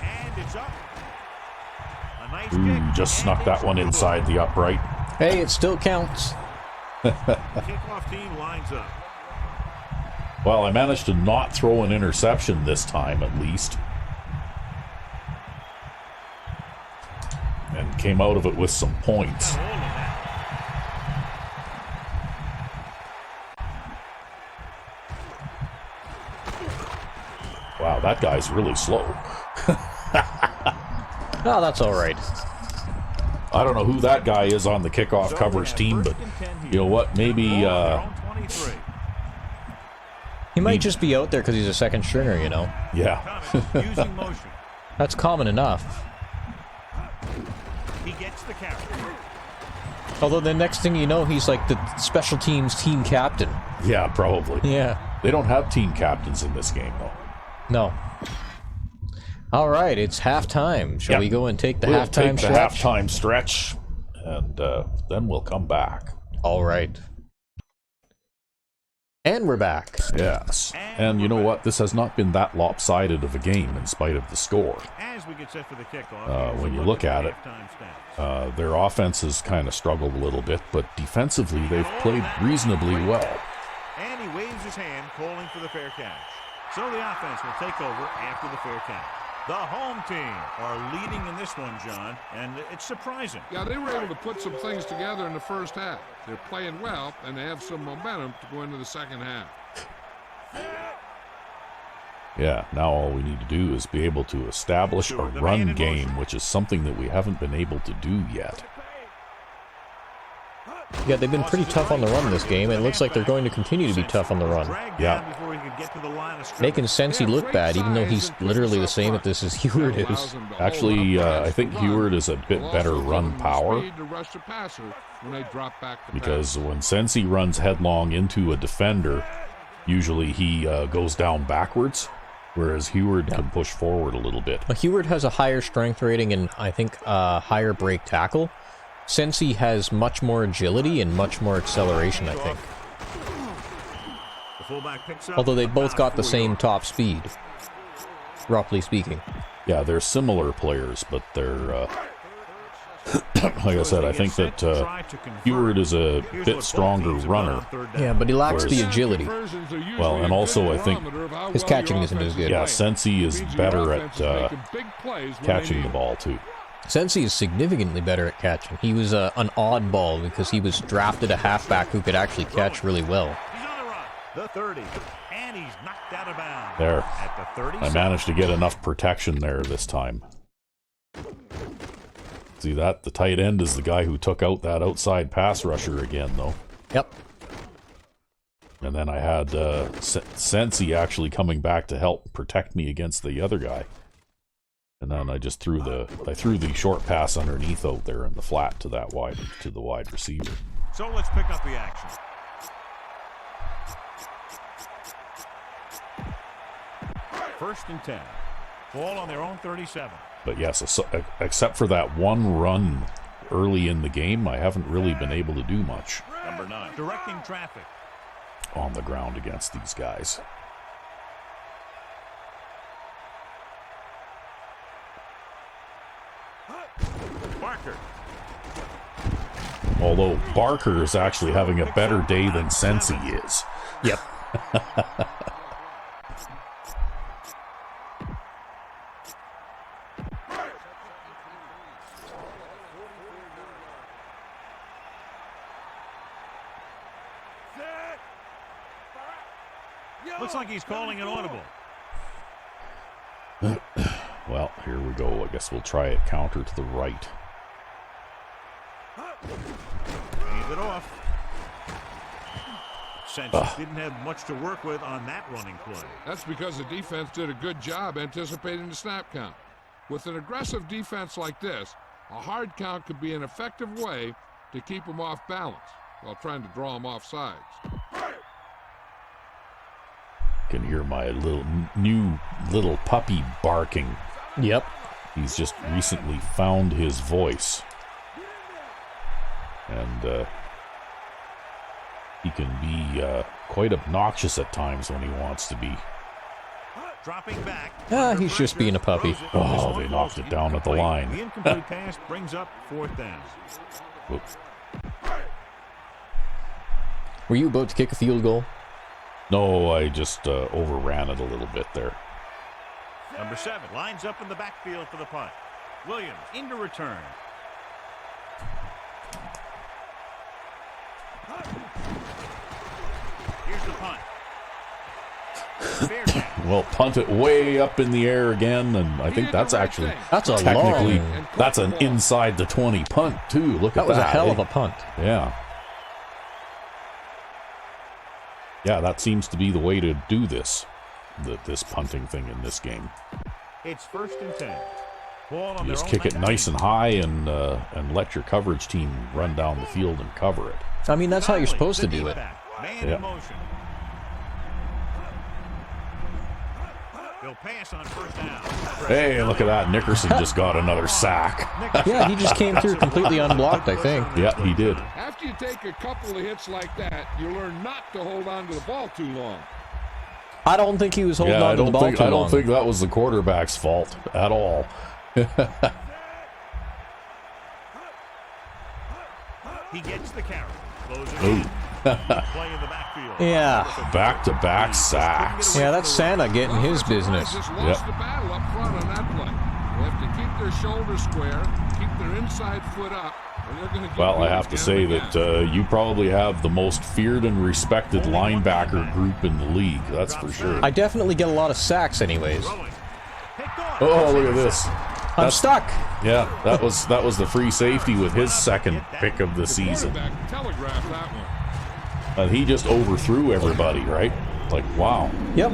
And it's up. A nice kick. Just snuck that one inside the upright. Hey, it still counts. Kickoff team lines up. Well, I managed to not throw an interception this time, at least. And came out of it with some points. Wow, that guy's really slow. Oh, that's all right. I don't know who that guy is on the kickoff coverage team, but you know what? Maybe He might just be out there because he's a second stringer, you know. yeah. Using motion. That's common enough. He gets the carry. Although the next thing you know, he's like the special teams team captain. Yeah, probably. Yeah. They don't have team captains in this game, though. No. All right, it's halftime. Shall we go and take the We'll halftime take the stretch? halftime stretch, and then we'll come back. All right. And we're back. Yes. And you know what? This has not been that lopsided of a game in spite of the score. As we get set for the kickoff, When you look at it, halftime stats. their offense has kind of struggled a little bit, but defensively they've played reasonably well. And he waves his hand, calling for the fair catch. So the offense will take over after the fair catch. The home team are leading in this one, John, and it's surprising. Yeah, they were able to put some things together in the first half. They're playing well, and they have some momentum to go into the second half. Yeah, now all we need to do is be able to establish a run game, which is something that we haven't been able to do yet. Yeah, they've been pretty tough on the run this game, and it looks like they're going to continue to be tough on the run. Yeah. Making Sensi look bad, even though he's literally the same at this as Heward is. Actually, I think Heward is a bit better run power, because when Sensi runs headlong into a defender, usually he goes down backwards, whereas Heward can push forward a little bit. Heward has a higher strength rating and I think higher break tackle. Sensi has much more agility and much more acceleration, I think. Although they both got the same top speed, roughly speaking. Yeah, they're similar players, but they're, like I said, I think that Heward is a bit stronger runner. Yeah, but he lacks the agility. Well, and also I think his catching isn't as good. Yeah, Sensi is better at catching the ball, too. Sensi is significantly better at catching. He was an oddball because he was drafted a halfback who could actually catch really well. He's on the run. The 30. And he's knocked out of bounds. There. At the 30. I managed to get enough protection there this time. See that? The tight end is the guy who took out that outside pass rusher again, though. Yep. And then I had Sensi actually coming back to help protect me against the other guy. And then I just threw the short pass underneath out there in the flat to the wide receiver. So let's pick up the action. First and 10. Ball on their own 37. But yes, except for that one run early in the game, I haven't really been able to do much. Number 9. Directing traffic. On the ground against these guys. Barker. Although Barker is actually having a better day than Sensi is. Yep. Looks like he's calling an audible. Well, here we go. I guess we'll try it counter to the right. Hand it off. Since didn't have much to work with on that running play. That's because the defense did a good job anticipating the snap count. With an aggressive defense like this, a hard count could be an effective way to keep them off balance while trying to draw them off sides. Can hear my new little puppy barking. Yep. He's just recently found his voice. And he can be quite obnoxious at times when he wants to be. Dropping back. He's just being a puppy. Oh, they knocked it down at the line. The incomplete pass brings up 4th down. Oops. Were you about to kick a field goal? No, I just overran it a little bit there. Number 7 lines up in the backfield for the punt. Williams into return. Here's the punt. Fair catch. Well, punt it way up in the air again, and I think that's actually That's a technically long. that's an inside the 20 punt too. Look at That was a that. hell of a punt. Yeah. Yeah, that seems to be the way to do this. This punting thing in this game. It's 1st and 10. Ball on You their just own kick it 19. nice and high and let your coverage team run down the field and cover it. I mean, that's how you're supposed to The do it. D-back. Man Yeah. in motion. They'll pass on 1st down. Hey, look at that. Nickerson just got another sack. Yeah, he just came through completely unblocked, I think. Yeah, he did. After you take a couple of hits like that, you learn not to hold on to the ball too long. I don't think he was holding Yeah, on to the ball too I don't long. think that was the quarterback's fault at all. He gets the carry. Closing Ooh. in. Play in the backfield. Yeah. Back-to-back sacks. Yeah, that's Santa getting his business. Just lost the battle up front on that play. They have to keep their shoulders square, keep their inside foot up, or they're going to get Well, I beat have to again say and that again. you probably have the most feared and respected linebacker group in the league. That's for sure. I definitely get a lot of sacks anyways. Throwing. Picked off. Oh, look at this. I'm stuck. Yeah, that was the free safety with his second pick of the season. Quarterback telegraphed that one. And he just overthrew everybody, right? Like, wow. Yep.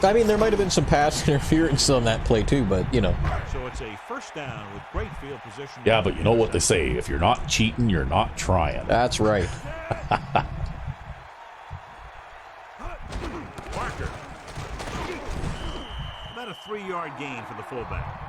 I mean, there might have been some pass interference on that play too, but, you know. So it's a 1st down with great field position. Yeah, but you know what they say. If you're not cheating, you're not trying. That's right. Parker. About a 3-yard gain for the fullback.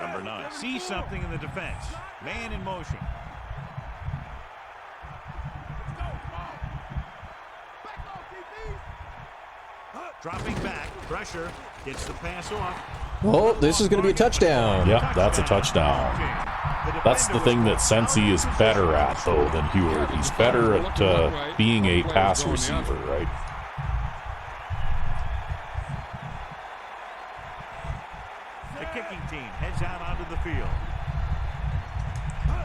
Number 9 sees something in the defense. Man in motion. Dropping back, pressure, gets the pass off. Oh, this is going to be a touchdown. Yep, that's a touchdown. That's the thing that Sensi is better at, though, than Heward. He's better at being a pass receiver, right? The kicking team heads out onto the field.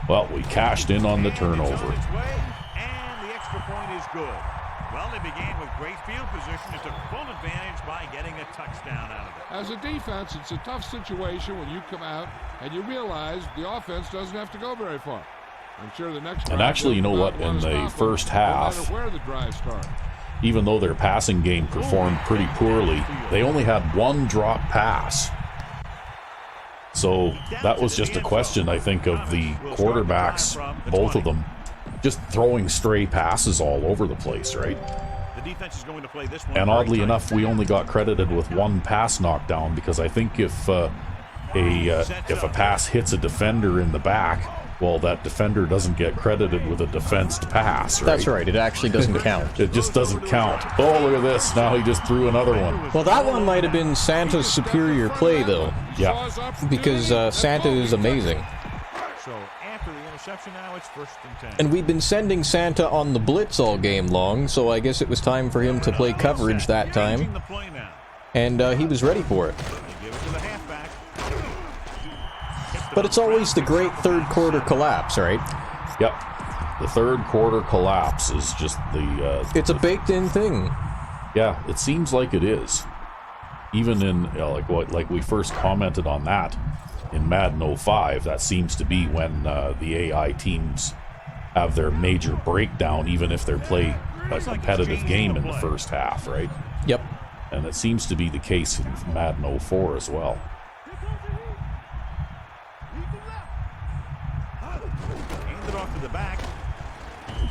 Well, we cashed in on the And it's on turnover. its way, and the extra point is good. Well, they began with great field position and took full advantage by getting a touchdown out of it. As a defense, it's a tough situation when you come out and you realize the offense doesn't have to go very far. I'm sure the next And drive actually, you know they'll what? wanna In the stop them, first half, no matter where the drive starts. even though their passing game performed pretty poorly, they only had one drop pass. So that was just a question, I think, of the quarterbacks, both of them, just throwing stray passes all over the place, right? The defense is going to play this one. And very oddly tight. enough, we only got credited with one pass knockdown because I think if a pass hits a defender in the back, well, that defender doesn't get credited with a defensed pass, right? That's right. It actually doesn't count. It just doesn't count. Oh, look at this. Now he just threw another one. Well, that one might have been Santa's superior play, though, Yeah. because Santa is amazing. So after the interception, now it's 1st and 10. And we've been sending Santa on the blitz all game long, so I guess it was time for him to play coverage that Changing time, the play now. and he was ready for it. They give it to the halfback. Hits the But it's always the great third quarter collapse, right? Yep. The third quarter collapse is just the... It's a baked-in thing. Yeah, it seems like it is. Even in, like we first commented on that in Madden 05, that seems to be when the AI teams have their major breakdown, even if they play a competitive game in the first half, right? Yep. And it seems to be the case in Madden 04 as well. Handed off to the back.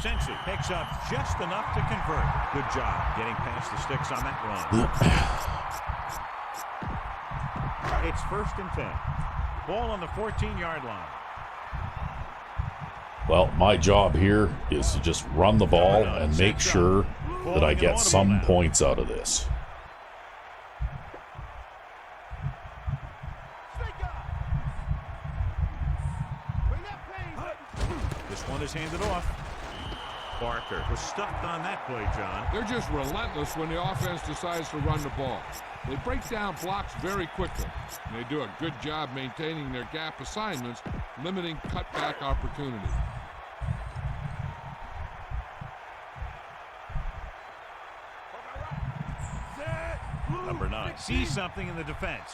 Sensi picks up just enough to convert. Good job getting past the sticks on that run. It's 1st and 10. Ball on the 14-yard line. Well, my job here is to just run the ball and make sure that I get some points out of this. This one is handed off. Barker was stuffed on that play, John. They're just relentless when the offense decides to run the ball. They break down blocks very quickly, and they do a good job maintaining their gap assignments, limiting cutback opportunity. Number 9 sees something in the defense.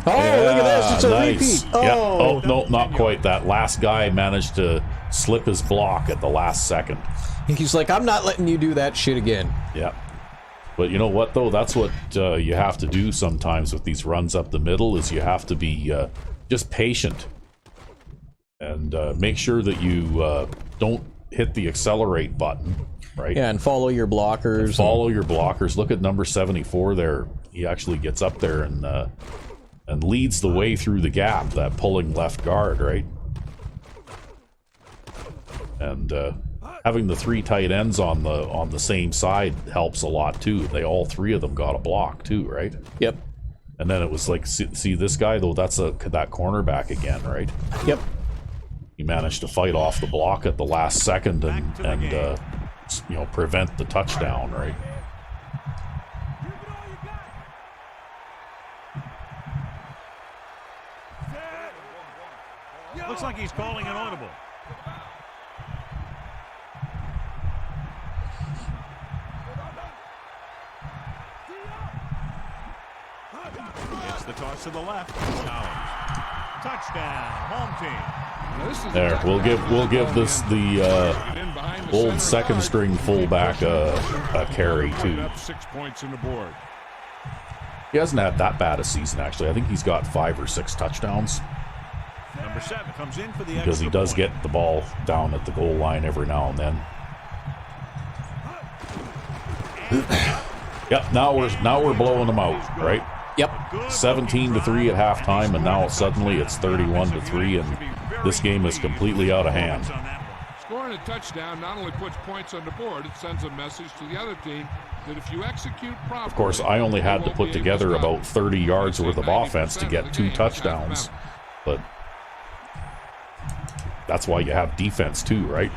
Oh, look at this. It's a nice. repeat. Oh. Yep. Oh, no, not quite. That last guy managed to slip his block at the last second. He's like, I'm not letting you do that shit again. Yeah. But you know what, though? That's what you have to do sometimes with these runs up the middle, is you have to be just patient. And make sure that you don't hit the accelerate button, right? Yeah, and follow your blockers. And follow your blockers. Look at number 74 there. He actually gets up there and leads the way through the gap, that pulling left guard, right? And having the 3 tight ends on the same side helps a lot too. All 3 of them got a block too, right? Yep. And then it was like, see this guy though? That's that cornerback again, right? Yep. He managed to fight off the block at the last second and prevent the touchdown, right? Looks like he's calling an audible. It's the toss to the left. Collins. Touchdown, home team. There, we'll give this the old second string fullback a carry too. 6 points in the board. He hasn't had that bad a season actually. I think he's got 5 or 6 touchdowns. Number 7 comes in for the because he does get the ball down at the goal line every now and then. Yep, now we're blowing them out, right? Yep. 17-3 at halftime, and now suddenly it's 31-3, and this game is completely out of hand. Scoring a touchdown not only puts points on the board, it sends a message to the other team that if you execute properly... Of course, I only had to put together about 30 yards worth of offense to get 2 touchdowns, but that's why you have defense too, right?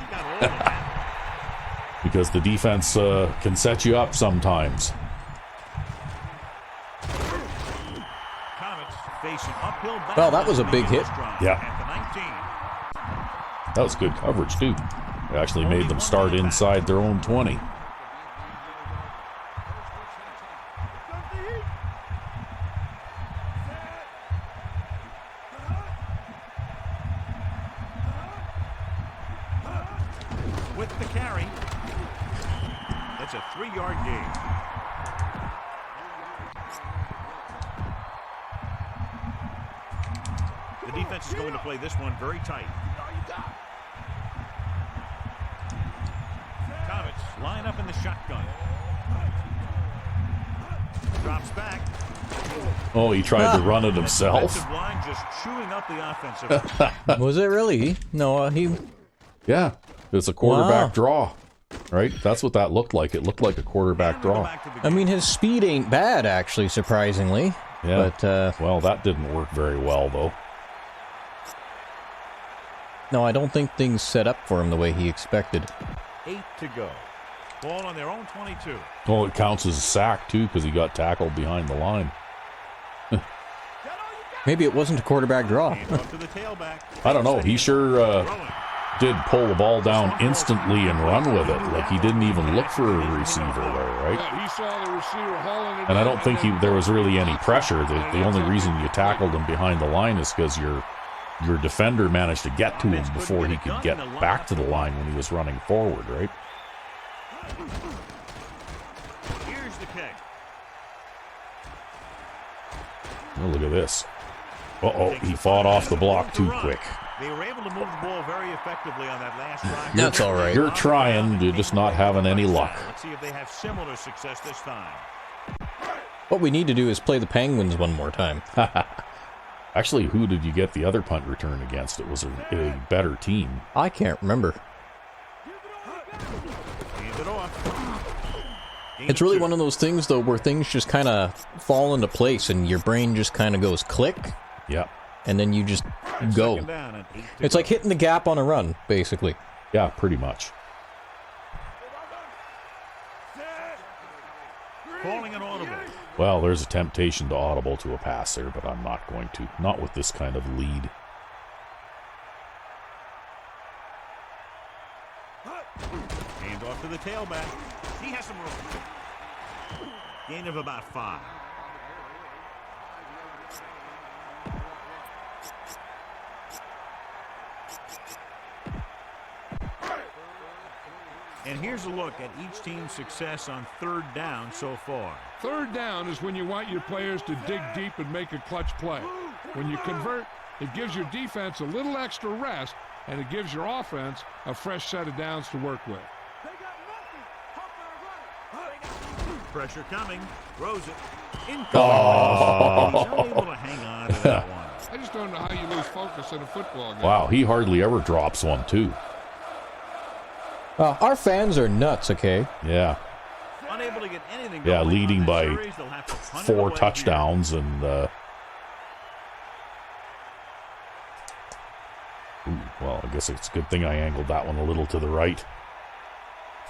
Because the defense can set you up sometimes. Comets facing uphill battle. Well, that was a big hit. Yeah. That was good coverage too. It actually made them start inside their own 20. With the carry. That's a 3-yard gain. The defense is going to play this one very tight. Comets line up in the shotgun. Drops back. Oh, he tried to run it himself. Defensive line just chewing up the offensive. Was it really? No, he... Yeah, it's a quarterback draw, right? That's what that looked like. It looked like a quarterback draw. I mean, his speed ain't bad, actually, surprisingly. Yeah. But, well, that didn't work very well, though. no, I don't think things set up for him the way he expected. 8 to go. Ball on their own 22. Well, it counts as a sack, too, because he got tackled behind the line. Maybe it wasn't a quarterback draw. To the tailback. I don't know. He sure did pull the ball down instantly and run with it. Like, he didn't even look for a receiver there, right? Yeah, he saw the receiver hauling it. And I don't think there was really any pressure. The only reason you tackled him behind the line is because your defender managed to get to him before he could get back to the line when he was running forward, right? Here's the kick. Oh, look at this. Uh-oh, he fought off the block too quick. They were able to move the ball very effectively on that last drive. That's all right. You're trying, you're just not having any luck. Let's see if they have similar success this time. What we need to do is play the Penguins one more time. Actually, who did you get the other punt return against? It was a better team. I can't remember. Hand it off. It's really one of those things, though, where things just kind of fall into place and your brain just kind of goes click, Yeah. and then you just go. Second down and 8 to It's go. like hitting the gap on a run, basically. Yeah, pretty much. Calling an audible. Well, there's a temptation to audible to a pass there, but I'm not going to. Not with this kind of lead. Hand off to the tailback. He has some room. Gain of about 5. And here's a look at each team's success on 3rd down so far. 3rd down is when you want your players to dig deep and make a clutch play. When you convert, it gives your defense a little extra rest, and it gives your offense a fresh set of downs to work with. Pressure coming. Throws it. Incoming. Oh. He's unable to hang on to that one. I just don't know how you lose focus in a football game. Wow, he hardly ever drops one, too. Our fans are nuts, okay? Yeah. Unable to get anything Yeah, going leading on by that series. They'll have to punt it 4 away touchdowns and ooh, well, I guess it's a good thing I angled that one a little to the right.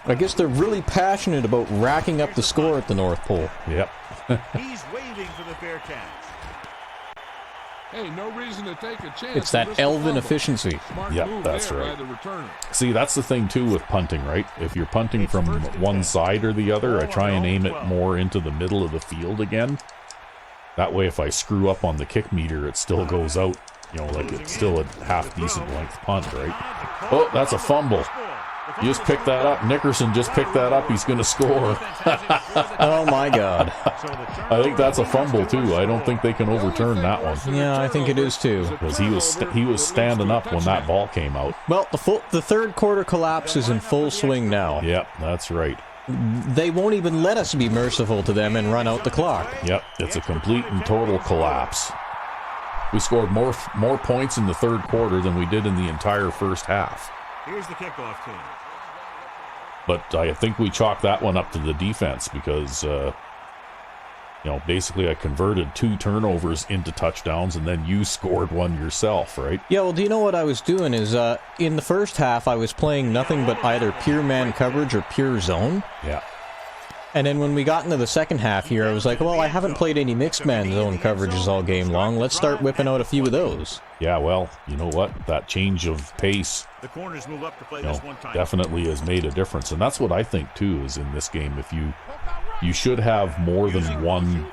I guess they're really passionate about racking up the score at the North Pole. Yep. here. He's waving for the fair catch. Hey, no reason to take a chance. It's to that risk a elven fumble. efficiency. Smart Yep, move that's there right. by the returner. See, that's the thing, too, with punting, right? If you're punting from one side or the other, I try and aim it more into the middle of the field again. That way, if I screw up on the kick meter, it still goes out. You know, like it's still a half-decent length punt, right? Oh, that's a fumble. You just picked that up. Nickerson just picked that up. He's going to score. Oh, my God. I think that's a fumble, too. I don't think they can overturn that one. Yeah, I think it is, too. Because he was standing up when that ball came out. Well, the third quarter collapse is in full swing now. Yep, that's right. They won't even let us be merciful to them and run out the clock. Yep, it's a complete and total collapse. We scored more points in the third quarter than we did in the entire first half. Here's the kickoff team. But I think we chalked that one up to the defense because, basically I converted 2 turnovers into touchdowns and then you scored one yourself, right? Yeah, well, do you know what I was doing is, in the first half, I was playing nothing but either pure man coverage or pure zone. Yeah. And then when we got into the second half here, I was like, well, I haven't played any mixed man zone coverages all game long. Let's start whipping out a few of those. Yeah, well, you know what? That change of pace, The corners move up to play this one time. definitely has made a difference. And that's what I think, too, is in this game. If you should have more than one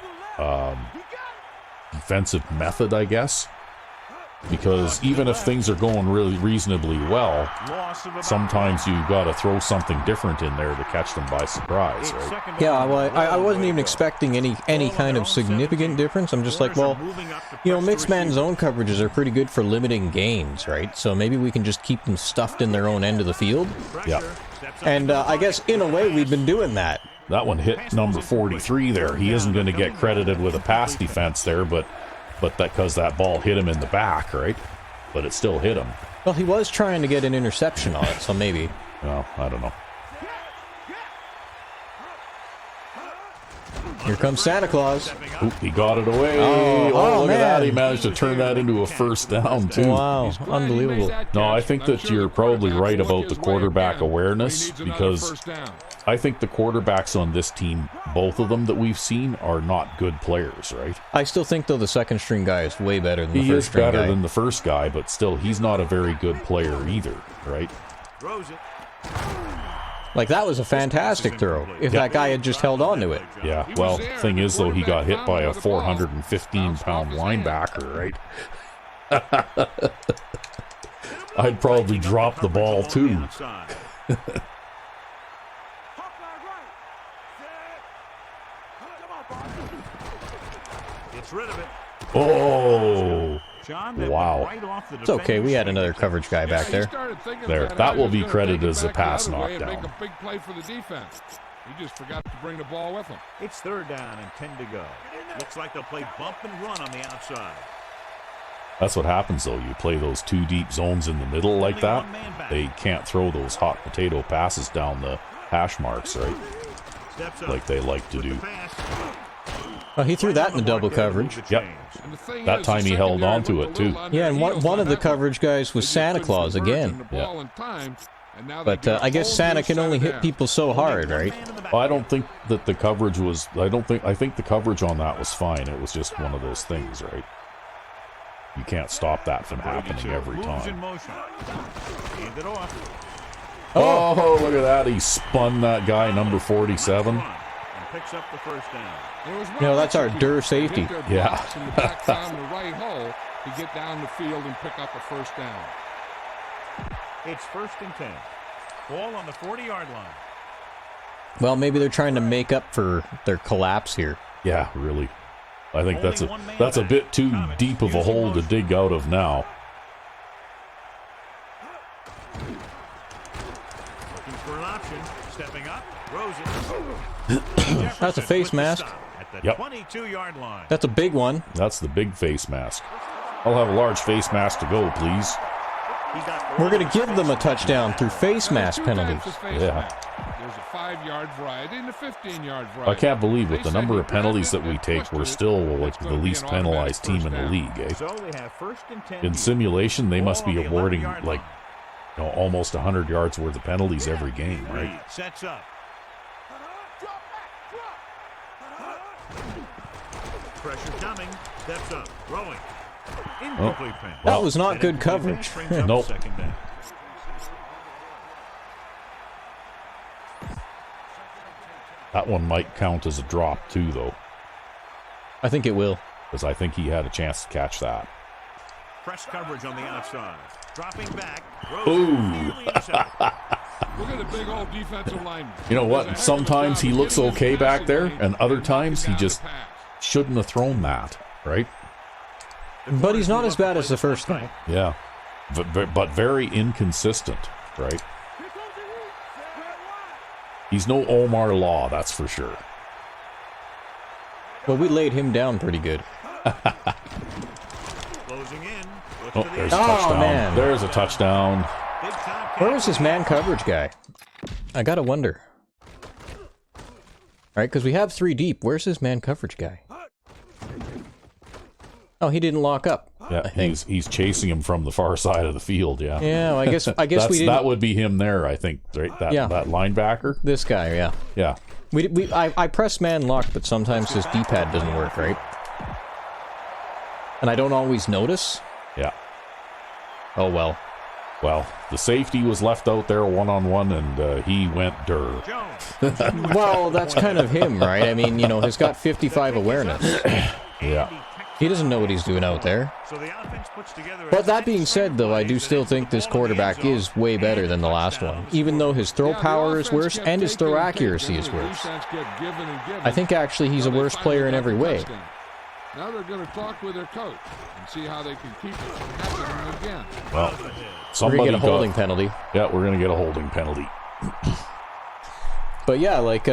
defensive method, I guess. Because even if things are going really reasonably well, sometimes you've got to throw something different in there to catch them by surprise, right? Yeah, well, I wasn't even expecting any kind of significant difference. I'm just like, well, mixed man zone coverages are pretty good for limiting gains, right? So maybe we can just keep them stuffed in their own end of the field. Yeah. And I guess, in a way, we've been doing that. That one hit number 43 there. He isn't going to get credited with a pass defense there, but because that ball hit him in the back, right? But it still hit him. Well, he was trying to get an interception on it, so maybe. Well, I don't know. Here comes Santa Claus. Oop, he got it away. Oh, Look at that. man. He managed to turn that into a first down, too. Wow, unbelievable. No, I think that you're probably right about the quarterback awareness, because I think the quarterbacks on this team, both of them that we've seen, are not good players, right? I still think, though, the second string guy is way better than the He first is string better guy. than the first guy, but still, he's not a very good player either, right? Throws it. Like, that was a fantastic throw, if that guy had just held on to it. Yeah, well, thing is, though, he got hit by a 415-pound linebacker, right? I'd probably drop the ball, too. Gets rid of it. Oh! John, that Wow. went right off the It's okay, we had defender's another coverage guy back there. There, that will be credited as a pass knockdown. Make a big play for the defense. He just forgot to bring the ball with him. It's 3rd down and 10 to go. Looks like they'll play bump and run on the outside. That's what happens, though. You play those 2 deep zones in the middle like that, they can't throw those hot potato passes down the hash marks, right? Steps up Like they like to with the do. pass. Oh, he threw that in the double coverage. Yep. That time he held on to it, too. Yeah, and one of the coverage guys was Santa Claus again. Yeah. But I guess Santa can only hit people so hard, right? Well, I don't think that the coverage was... I think the coverage on that was fine. It was just one of those things, right? You can't stop that from happening every Moves in time. motion. Hand it off. Oh, look at that. He spun that guy, number 47. And picks up the first down. No, that's our Dur safety. Yeah. In the back down the right hole to get down the field and pick up a first down. It's 1st and 10. Ball on the 40-yard line. Well, maybe they're trying to make up for their collapse here. Yeah, really. I think that's a bit too deep of a hole to dig out of now. Looking for an option. Stepping up. Throws it. That's a face mask. At the Yep. 22-yard line. That's a big one. That's the big face mask. I'll have a large face mask to go, please. He got We're going to give them a touchdown through face mask penalties. Yeah. There's a 5-yard variety and a 15-yard variety. I can't believe with the number of penalties that we take, we're still like the least penalized team in the league, eh? So they have 1st and 10. In simulation, they must be awarding like almost 100 yards worth of penalties every game, right? Reed sets up. Pressure coming. Steps up. Throwing. Incomplete pass. That was not good coverage. Brings up Nope. 2nd down. That one might count as a drop too, though, I think it will. because I think he had a chance to catch that. Press coverage on the outside. Dropping back. Ooh. Look at the big old defensive lineman. You know what? Sometimes he looks okay back there, and other times he just shouldn't have thrown that, right? But he's not as bad as the first guy. Yeah. But very inconsistent, right? He's no Omar Law, that's for sure. Well, we laid him down pretty good. Closing in. Oh, there's a Oh, touchdown. man. There's a touchdown. Big time Where was this man coverage guy? I gotta wonder. Alright, because we have 3 deep. Where's this man coverage guy? Oh, he didn't lock up. Yeah, he's chasing him from the far side of the field, yeah. Yeah, well, I guess we didn't. That would be him there, I think, right? That linebacker. This guy, yeah. Yeah. I press man lock, but sometimes this D-pad doesn't work, right? And I don't always notice. Yeah. Oh, well. Well, the safety was left out there one-on-one, and he went dur. Jones. Well, that's kind of him, right? I mean, he's got 55 awareness. Yeah. He doesn't know what he's doing out there. So the offense puts together a But that tight being said, though, I do still think this quarterback is way better than the last one, even though his throw power is worse and his throw accuracy is worse. I think actually he's a worse player in every way. Now they're going to talk with their coach and see how they can keep it from happening again. Well, We're going somebody to get a holding penalty. Yeah, we're going to get a holding penalty. But yeah, like,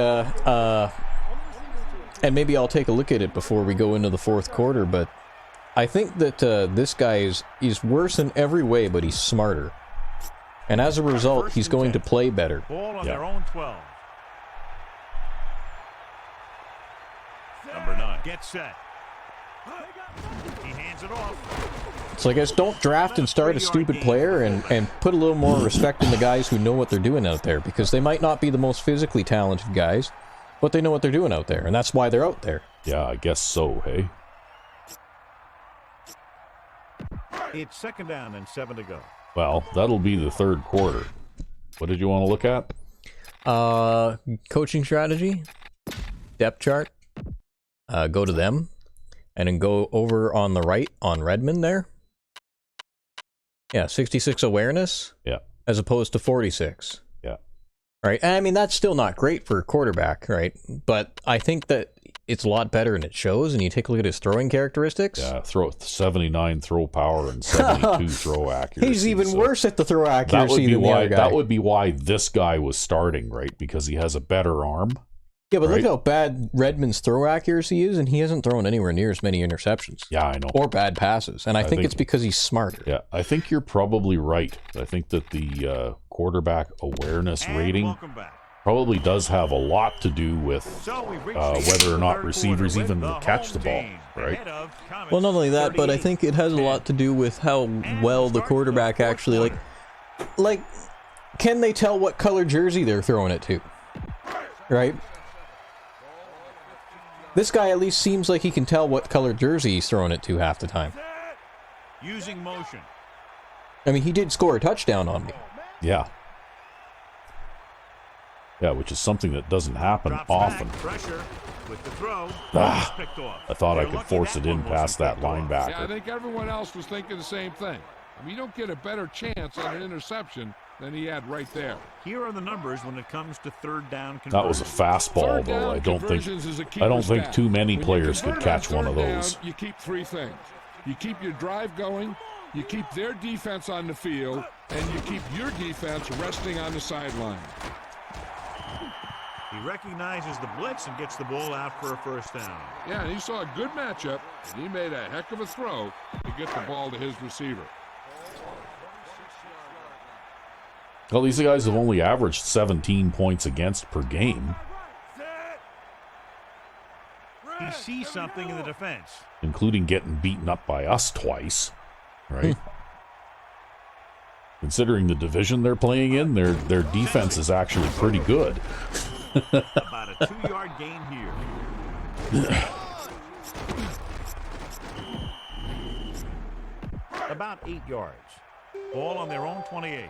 and maybe I'll take a look at it before we go into the fourth quarter, but I think that this guy is worse in every way, but he's smarter. And as a result, he's going to play better. Ball on Yeah. their own 12. Number 9. Get set. He hands it off. So I guess don't draft and start a stupid player and put a little more respect in the guys who know what they're doing out there, because they might not be the most physically talented guys, but they know what they're doing out there, and that's why they're out there. Yeah, I guess so, hey? It's 2nd down and 7 to go. Well, that'll be the 3rd quarter. What did you want to look at? Coaching strategy, depth chart, go to them, and then go over on the right on Redmond there. Yeah, 66 awareness. Yeah. As opposed to 46. Yeah. Right. And I mean, that's still not great for a quarterback, right? But I think that it's a lot better, and it shows. And you take a look at his throwing characteristics. Yeah, 79 throw power and 72 throw accuracy. He's even worse at the throw accuracy than the other guy. That would be why this guy was starting, right? Because he has a better arm. Yeah, but right? look how bad Redmond's throw accuracy is, and he hasn't thrown anywhere near as many interceptions. Yeah, I know. Or bad passes. And I think it's because he's smarter. Yeah, I think you're probably right. I think that the quarterback awareness rating probably does have a lot to do with whether or not receivers even catch the ball, right? Well, not only that, but I think it has a lot to do with how well the quarterback actually, like, can they tell what color jersey they're throwing it to? Right? This guy at least seems like he can tell what color jersey he's throwing it to half the time. Using motion. I mean, he did score a touchdown on me. Yeah. Yeah, which is something that doesn't happen often. Pressure with the throw. I thought I could force it in past that linebacker. Yeah, I think everyone else was thinking the same thing. I mean, you don't get a better chance on an interception than he had right there. Here are the numbers when it comes to 3rd down conversion. That was a fastball, though. I don't think too many players could catch one of those. You keep 3 things. You keep your drive going, you keep their defense on the field, and you keep your defense resting on the sideline. He recognizes the blitz and gets the ball out for a 1st down. Yeah, and he saw a good matchup, and he made a heck of a throw to get the ball to his receiver. Well, these guys have only averaged 17 points against per game. He sees something in the defense. Including getting beaten up by us twice, right? Considering the division they're playing in, their defense is actually pretty good. About a 2-yard gain here. About 8 yards. Ball on their own 28.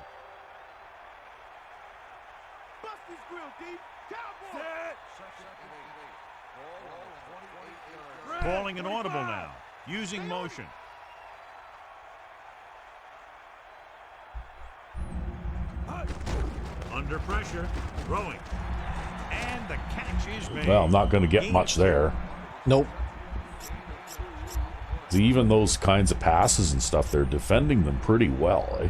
Calling an audible now. Using motion. Under pressure. Throwing. And the catch is made. Well, I'm not going to get much there. Nope. See, even those kinds of passes and stuff, they're defending them pretty well, eh?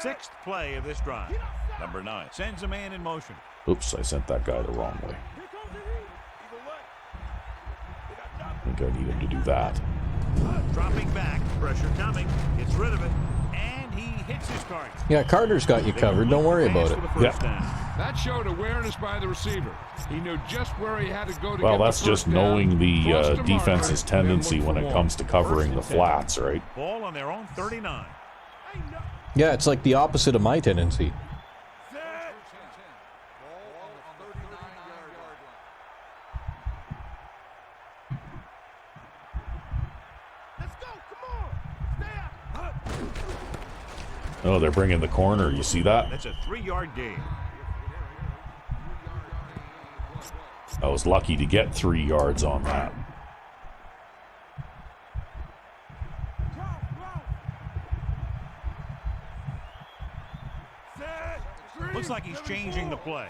Sixth play of this drive. Number 9 sends a man in motion. Oops, I sent that guy the wrong way. I think I need him to do that. Dropping back, pressure coming, gets rid of it, and he hits his target. Yeah, Carter's got you covered. Don't worry about it. Yeah. That showed awareness by the receiver. He knew just where he had to go to Well, get that's the just first down, knowing the cross the defense's marker, and then tendency look when for it more. comes to covering the flats, right? Ball on their own 39. Yeah, it's like the opposite of my tendency. Oh, they're bringing the corner. You see that? That's a 3-yard gain. I was lucky to get 3 yards on that. Looks like he's changing the play.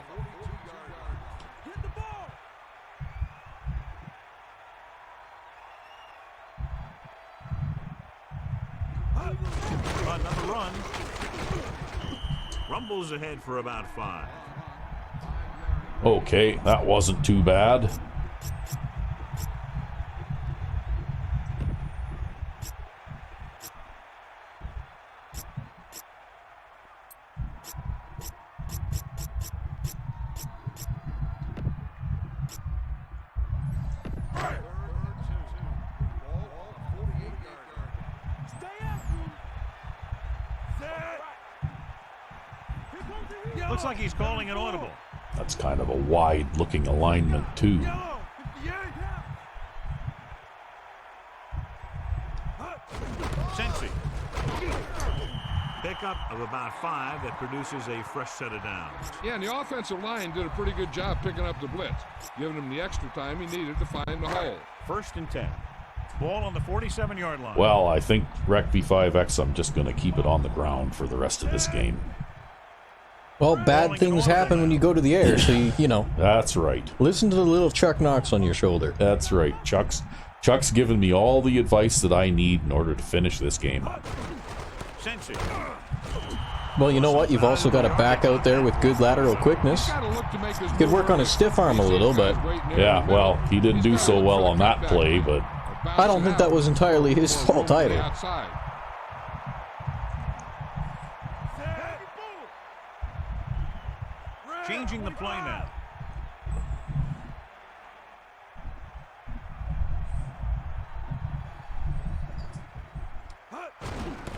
Another run. Rumbles ahead for about 5. Okay, that wasn't too bad. Looks like he's calling an audible. That's kind of a wide-looking alignment, too. Sensi. Pickup of about 5 that produces a fresh set of downs. Yeah, and the offensive line did a pretty good job picking up the blitz, giving him the extra time he needed to find the hole. 1st and 10. Ball on the 47-yard line. Well, I think Rec V5X, I'm just going to keep it on the ground for the rest of this game. Well, bad things happen when you go to the air, so you know. That's right. Listen to the little Chuck knocks on your shoulder. That's right. Chuck's given me all the advice that I need in order to finish this game up. Sensi. Well, you know what? You've also got a back out there with good lateral quickness. You could work on his stiff arm a little, but... Yeah, well, he didn't do so well on that play, but... I don't think that was entirely his fault either. Changing the play now.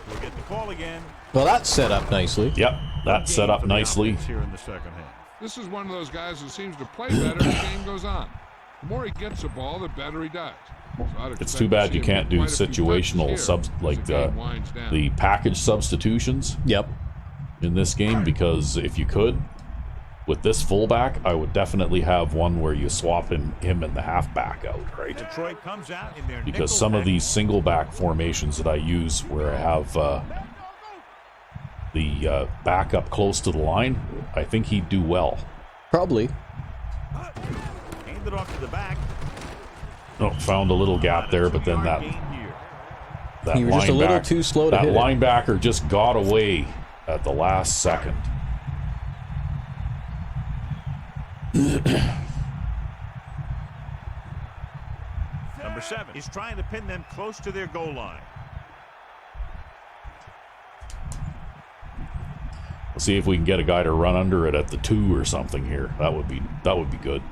We'll get the call again. Well, that's set up nicely. Yep, that's set up nicely. Here in the second half. This is one of those guys who seems to play better as the game goes on. The more he gets the ball, the better he does. So It's too bad you can't do situational subs like the package substitutions. Yep. In this game, because if you could, with this fullback, I would definitely have one where you swap him and the halfback out, right? Detroit comes out in their Because some of these single back formations that I use where I have the back up close to the line, I think he'd do well. Probably. Hand it off to the back. Oh, found a little gap there, but then that You were just a little too slow to hit it. That linebacker just got away at the last second. Number 7 is trying to pin them close to their goal line. Let's see if we can get a guy to run under it at the 2 or something here. That would be good.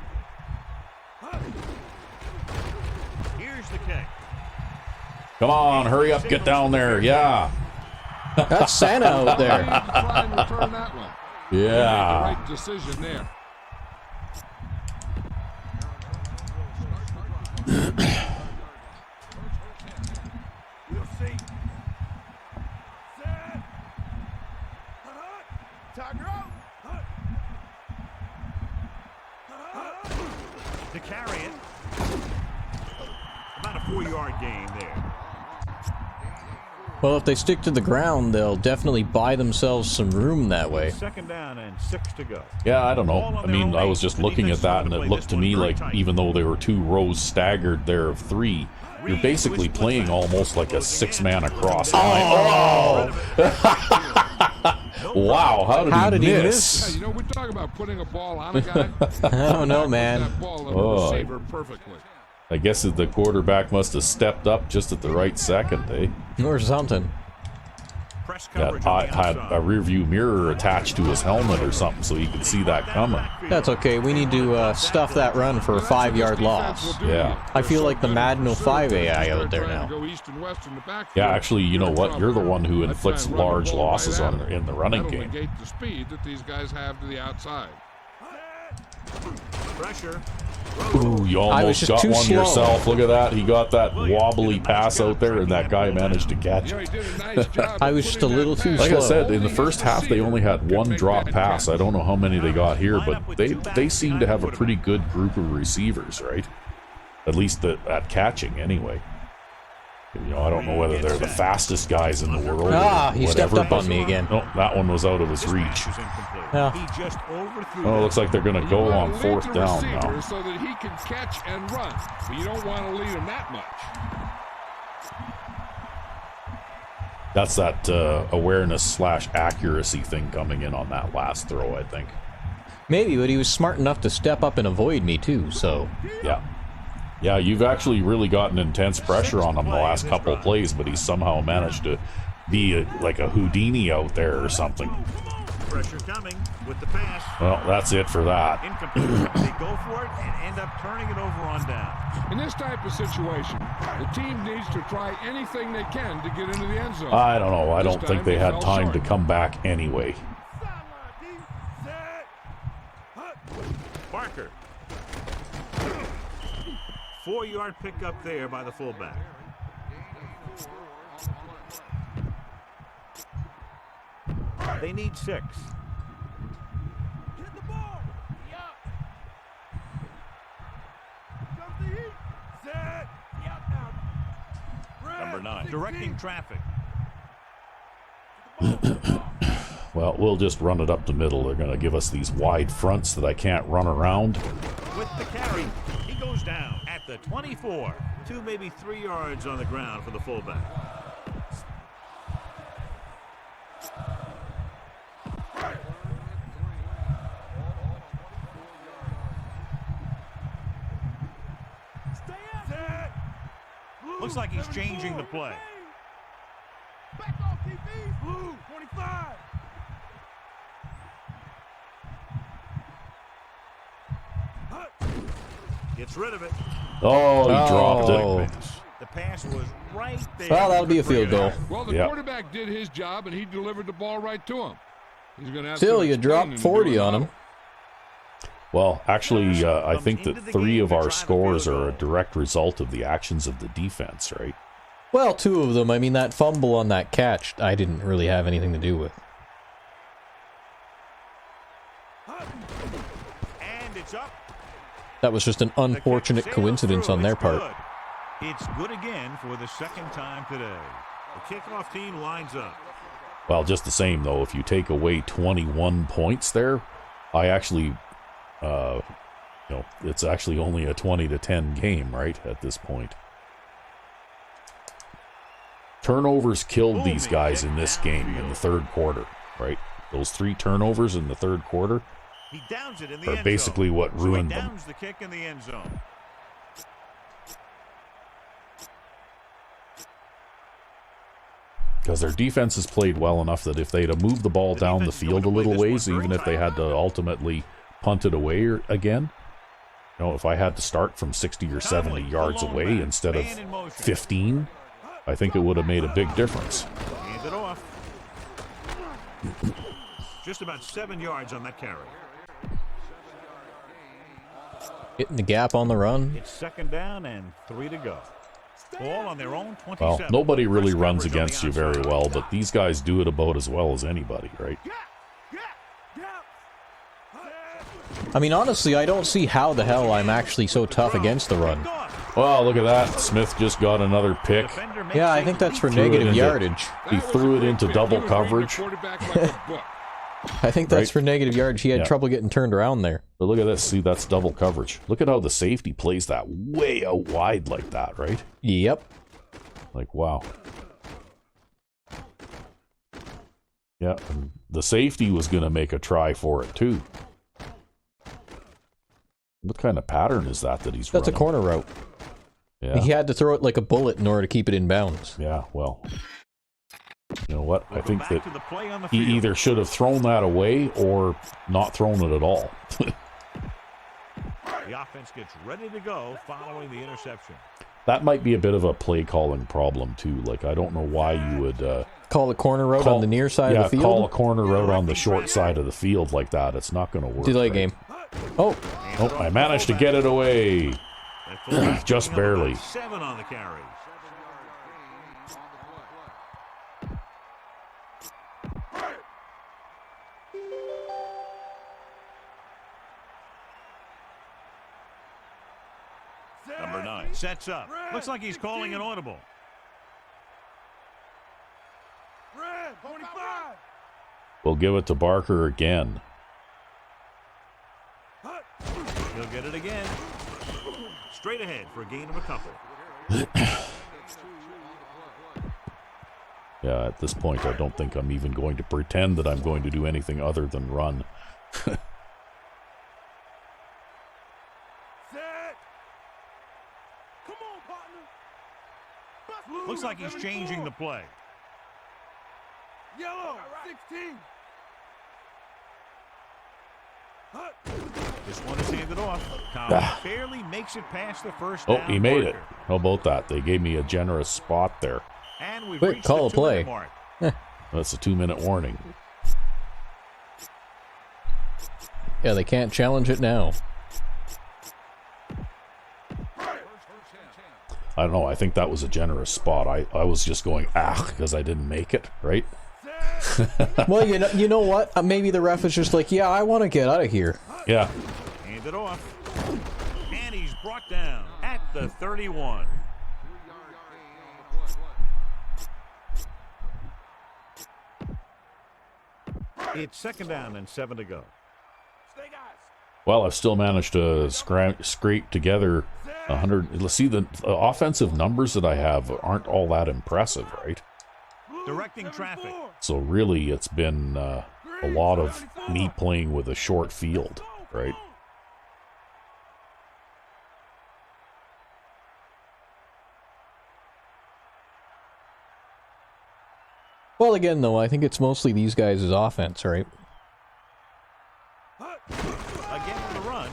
Here's the kick. Come on, hurry up, get down there. Yeah. That's Santa out there. Try and return that one. Yeah. Right decision there. To carry it. About a 4-yard gain there. Well, if they stick to the ground, they'll definitely buy themselves some room that way. 2nd down and 6 to go. Yeah, I don't know. I mean, I was just looking at that, and it looked to me like even though there were 2 rows staggered there of 3, you're basically playing almost like a 6-man across line. Oh! Wow, how did he miss? Yeah, you know, we're talking about putting a ball on a guy. I don't know, man. That ball on the receiver perfectly. I guess that the quarterback must have stepped up just at the right second, eh? Or something. Press That coverage on the had outside. a rear view mirror attached to his helmet or something so he could see that coming. That's okay. We need to stuff that run for a 5-yard loss. Yeah. I feel like the Madden 05 AI out there now. Yeah, actually, you know what? You're the one who inflicts large losses in the running game. Negate the speed that these guys have to the outside. Pressure. Ooh, you almost got one yourself. Look at that. He got that wobbly pass out there, and that guy managed to catch Yeah, it. he did a nice job. I was just a little too Like slow. I said, in the first half, they only had 1 drop pass. I don't know how many they got here, but they seem to have a pretty good group of receivers, right? At least at catching, anyway. You know, I don't know whether they're the fastest guys in the world. Ah, or he stepped whatever, up on me again. No, that one was out of his reach. Yeah. He just overthrew Oh, it looks like they're going to go on Lead 4th the down receiver now. so that he can catch and run, but you don't want to lead him that much. That's that awareness/accuracy thing coming in on that last throw, I think. Maybe, but he was smart enough to step up and avoid me too, so... Yeah. Yeah, you've actually really gotten intense pressure on him the last couple of plays, but he's somehow managed to be like a Houdini out there or something. Pressure coming with the pass. Well, that's it for that. Incomplete. They go for it and end up turning it over on down. In this type of situation, the team needs to try anything they can to get into the end zone. I don't know. I This don't think time they they had fell time short. to come back anyway. Barker. 4-yard pickup there by the fullback. They need 6. Get the ball. Comes the heat. Set. Number 9, directing traffic. Well, we'll just run it up the middle. They're going to give us these wide fronts that I can't run around. With the carry, he goes down at the 24. 2, maybe 3 yards on the ground for the fullback. Looks like he's changing the play. Back off, DB. Blue, 25. Gets rid of it. Oh, he dropped it. The pass was right there. Well, that'll be a field goal. Well, the Yep. quarterback did his job, and he delivered the ball right to him. He's going to have Still, some you dropped explaining to 40 do on now. him. Well, actually, I think that 3 of our scores are a direct result of the actions of the defense, right? Well, 2 of them. I mean, that fumble on that catch, I didn't really have anything to do with. And it's up. That was just an unfortunate coincidence on their part. It's good again for the second time today. The kickoff team lines up. Well, just the same, though, if you take away 21 points there, I actually, it's actually only a 20-10 game, right, at this point. Turnovers killed these guys in this game in the third quarter, right? Those 3 turnovers in the third quarter He downs it in the are end basically zone. what ruined So he them. downs the kick in the end zone. Because their defense has played well enough that if they'd have moved the ball down the field a little ways, even if they had to ultimately punt it away again, if I had to start from 60 or 70 yards away instead of 15, I think it would have made a big difference. Hand it off. Just about 7 yards on that carry. Hitting the gap on the run. It's second down and 3 to go. Ball on their own 27. Well, nobody really Press runs coverage on the against you very outside. well, but these guys do it about as well as anybody, right? I mean, honestly, I don't see how the hell I'm actually so tough against the run. Well, look at that. Smith just got another pick. Defender makes Yeah, I a think that's for leap. Threw it negative into- yardage. He That was threw a it great into pick. double He was reading the coverage. quarterback like a book. I think that's Right. for negative yardage. He had Yeah. trouble getting turned around there. But look at this. See, that's double coverage. Look at how the safety plays that way out wide like that, right? Yep. Like, wow. Yeah, and the safety was going to make a try for it, too. What kind of pattern is that he's That's a running? corner route. Yeah. He had to throw it like a bullet in order to keep it in bounds. Yeah, well, you know what? We'll I go think back that to the play on the he field. either should have thrown that away or not thrown it at all. The offense gets ready to go following the interception. That might be a bit of a play calling problem, too. Like, I don't know why you would... Call a corner route on the near side of the field. call a corner route on the short side of the field like that. It's not going to work. Delay right? game. Oh, Oh, I managed to get it away. That fullback Just picking up about barely. 7 on the carry. Number 9 sets up. Looks like he's calling an audible. Red, 25. We'll give it to Barker again. He'll get it again. Straight ahead for a gain of a couple. Yeah, at this point, I don't think I'm even going to pretend that I'm going to do anything other than run. Set. Come on, partner. Bust Looks like he's changing the play. Yellow, 16. This one is handed off. Comet barely makes it past the first Oh, down he made it. marker. How about that? They gave me a generous spot there. And we've Quick, reached call the a play. 2-minute mark. That's a 2-minute warning. yeah, they can't challenge it now. I don't know. I think that was a generous spot. I was just going, because I didn't make it, right? Well, you know what? Maybe the ref is just like, yeah, I want to get out of here. Yeah. Hand it off. And he's brought down at the 31. It's 2nd down and 7 to go. Well, I've still managed to scrape together 100. Let's see, the offensive numbers that I have aren't all that impressive, right? Directing traffic. So really, it's been a lot of me playing with a short field, right? Well, again, though, I think it's mostly these guys' offense, right? Again on the run.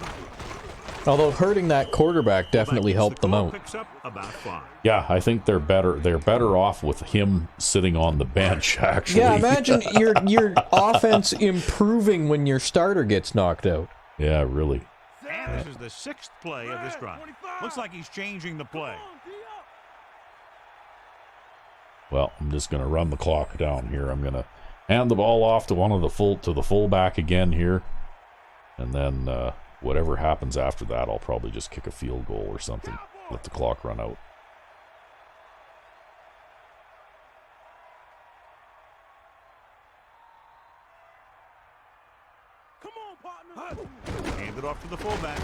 Although hurting that quarterback definitely helped them out. Picks up about 5. Yeah, I think they're better. They're better off with him sitting on the bench, actually. Yeah, imagine your offense improving when your starter gets knocked out. Yeah, really. And this is the 6th play of this drive. Looks like he's changing the play. Well, I'm just going to run the clock down here. I'm going to hand the ball off to the fullback again here, and then whatever happens after that, I'll probably just kick a field goal or something. Let the clock run out. Come on, partner. Hand it off to the fullback.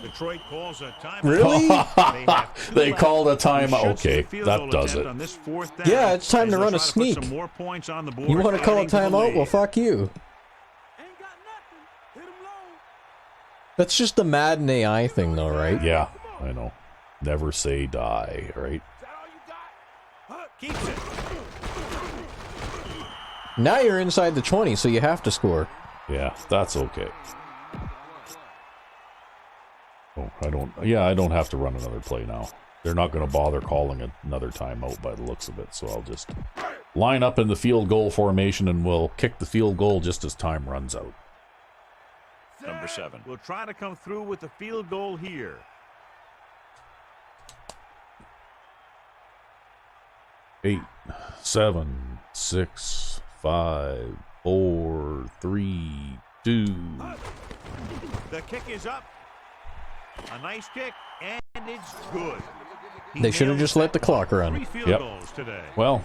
Detroit calls a timeout. Really? They called a timeout. Okay, that does it. Yeah, it's time to run a sneak. Some more points on the board. You want to call a adding to the timeout? lead. Well, fuck you. Ain't got nothing. Hit him low. That's just the Madden AI thing, though, right? Yeah, I know. Never say die, right? Is that all you got? Keeps it. Now you're inside the 20, so you have to score. Yeah, that's okay. Oh, I don't have to run another play now. They're not going to bother calling another timeout by the looks of it, so I'll just line up in the field goal formation and we'll kick the field goal just as time runs out. Number 7 will try to come through with the field goal here. Eight, 7, 6, 5, 4, 3, 2. The kick is up. A nice kick, and it's good. They should have just let the clock run. 3 field Yep. goals today. Well,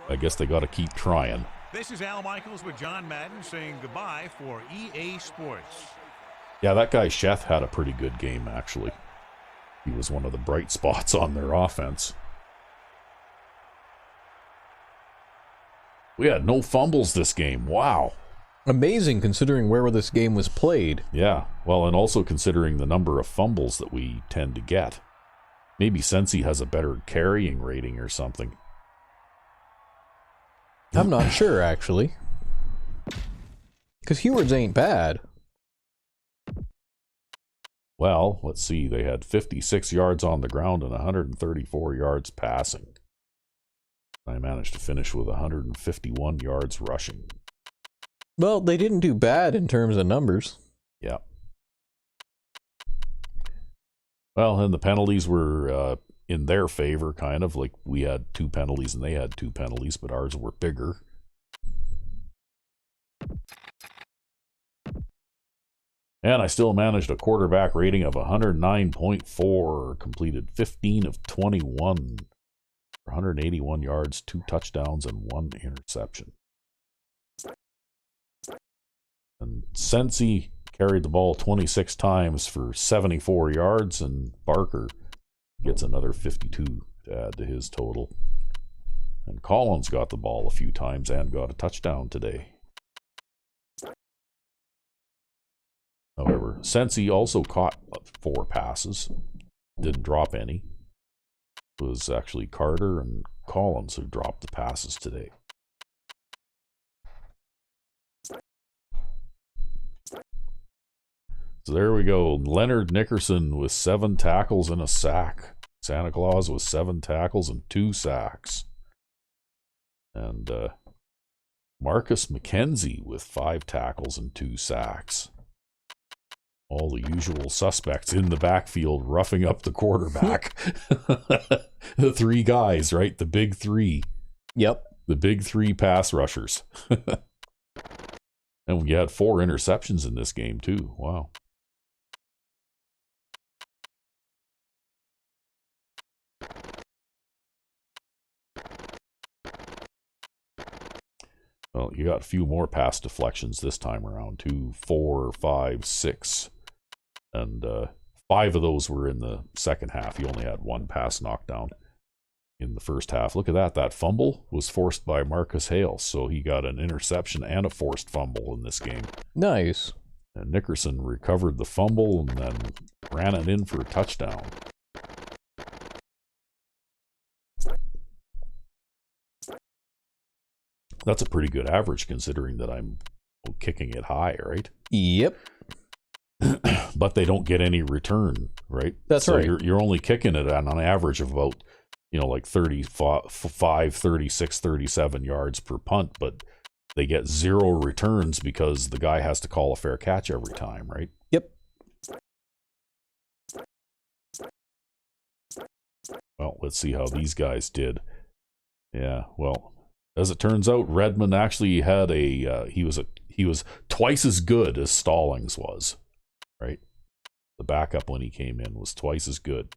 I guess they got to keep trying. This is Al Michaels with John Madden saying goodbye for EA Sports. Yeah, that guy Sheth had a pretty good game, actually. He was one of the bright spots on their offense. We had no fumbles this game. Wow. Amazing considering where this game was played. Yeah, well, and also considering the number of fumbles that we tend to get. Maybe Sensi has a better carrying rating or something. I'm not sure, actually. Because Heward's ain't bad. Well, let's see. They had 56 yards on the ground and 134 yards passing. I managed to finish with 151 yards rushing. Well, they didn't do bad in terms of numbers. Yeah. Well, and the penalties were in their favor, kind of. Like, we had 2 penalties and they had 2 penalties, but ours were bigger. And I still managed a quarterback rating of 109.4, completed 15 of 21, 181 yards, 2 touchdowns, and 1 interception. And Sensi carried the ball 26 times for 74 yards, and Barker gets another 52 to add to his total. And Collins got the ball a few times and got a touchdown today. However, Sensi also caught 4 passes, didn't drop any. It was actually Carter and Collins who dropped the passes today. So there we go. Leonard Nickerson with 7 tackles and a sack. Santa Claus with 7 tackles and 2 sacks. And Marcus McKenzie with 5 tackles and 2 sacks. All the usual suspects in the backfield roughing up the quarterback. The three guys, right? The big three. Yep. The big three pass rushers. And we had 4 interceptions in this game, too. Wow. Well, you got a few more pass deflections this time around. 2, 4, 5, 6. And 5 of those were in the second half. He only had 1 pass knockdown in the first half. Look at that. That fumble was forced by Marcus Hale. So he got an interception and a forced fumble in this game. Nice. And Nickerson recovered the fumble and then ran it in for a touchdown. That's a pretty good average considering that I'm kicking it high, right? Yep. But they don't get any return, right? That's so right. You're only kicking it on an average of about, like 35, 36, 37 yards per punt, but they get 0 returns because the guy has to call a fair catch every time, right? Yep. Well, let's see how these guys did. Yeah, well, as it turns out, Redmond actually had he was twice as good as Stallings was, right? The backup when he came in was twice as good.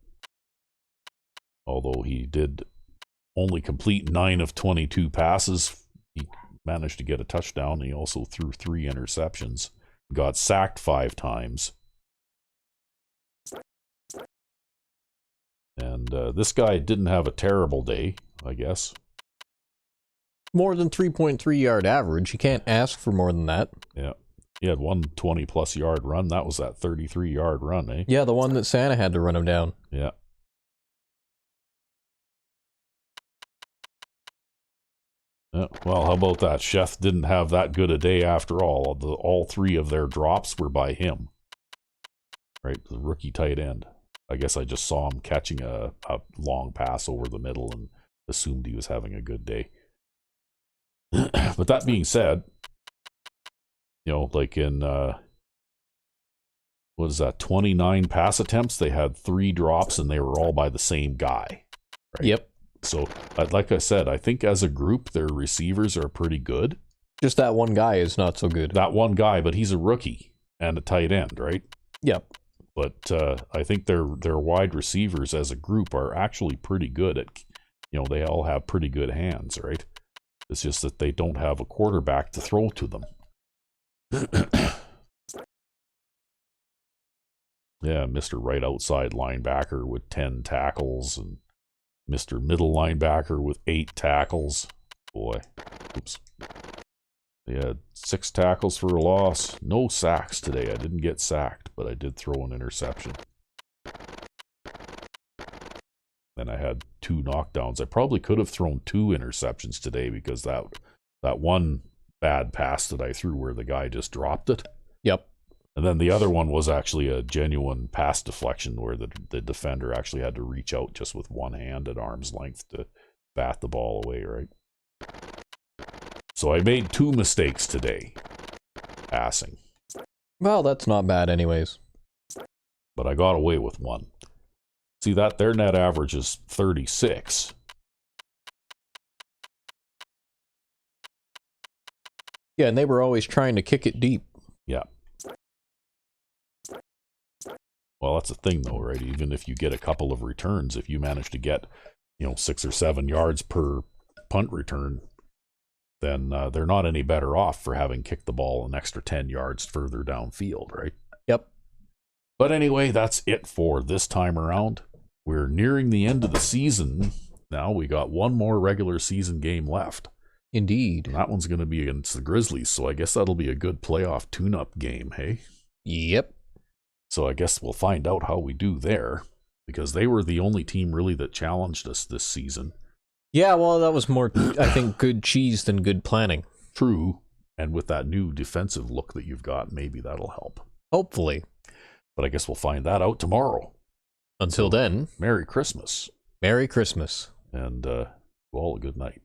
Although he did only complete 9 of 22 passes, he managed to get a touchdown. He also threw 3 interceptions, got sacked 5 times. And this guy didn't have a terrible day, I guess. More than 3.3 yard average. You can't ask for more than that. Yeah. He had 1 20-plus yard run. That was that 33-yard run, eh? Yeah, the one that Santa had to run him down. Yeah. Yeah. Well, how about that? Chef didn't have that good a day after all. All 3 of their drops were by him. Right? The rookie tight end. I guess I just saw him catching a long pass over the middle and assumed he was having a good day. But that being said, like in, what is that, 29 pass attempts, they had 3 drops and they were all by the same guy. Right? Yep. So, like I said, I think as a group, their receivers are pretty good. Just that one guy is not so good. That one guy, but he's a rookie and a tight end, right? Yep. But I think their wide receivers as a group are actually pretty good at, they all have pretty good hands, right? It's just that they don't have a quarterback to throw to them. Yeah, Mr. Right outside linebacker with 10 tackles and Mr. Middle linebacker with 8 tackles. Boy, oops. They had 6 tackles for a loss. No sacks today. I didn't get sacked, but I did throw an interception. Then I had 2 knockdowns. I probably could have thrown 2 interceptions today because that one bad pass that I threw where the guy just dropped it. Yep. And then the other one was actually a genuine pass deflection where the defender actually had to reach out just with one hand at arm's length to bat the ball away, right? So I made 2 mistakes today, passing. Well, that's not bad anyways. But I got away with 1. See, their net average is 36. Yeah, and they were always trying to kick it deep. Yeah. Well, that's the thing, though, right? Even if you get a couple of returns, if you manage to get, 6 or 7 yards per punt return, then they're not any better off for having kicked the ball an extra 10 yards further downfield, right? Yep. But anyway, that's it for this time around. We're nearing the end of the season. Now we got 1 more regular season game left. Indeed. And that one's going to be against the Grizzlies, so I guess that'll be a good playoff tune-up game, hey? Yep. So I guess we'll find out how we do there, because they were the only team really that challenged us this season. Yeah, well, that was more, I think, good cheese than good planning. True. And with that new defensive look that you've got, maybe that'll help. Hopefully. But I guess we'll find that out tomorrow. Until then, Merry Christmas. Merry Christmas. And all a good night.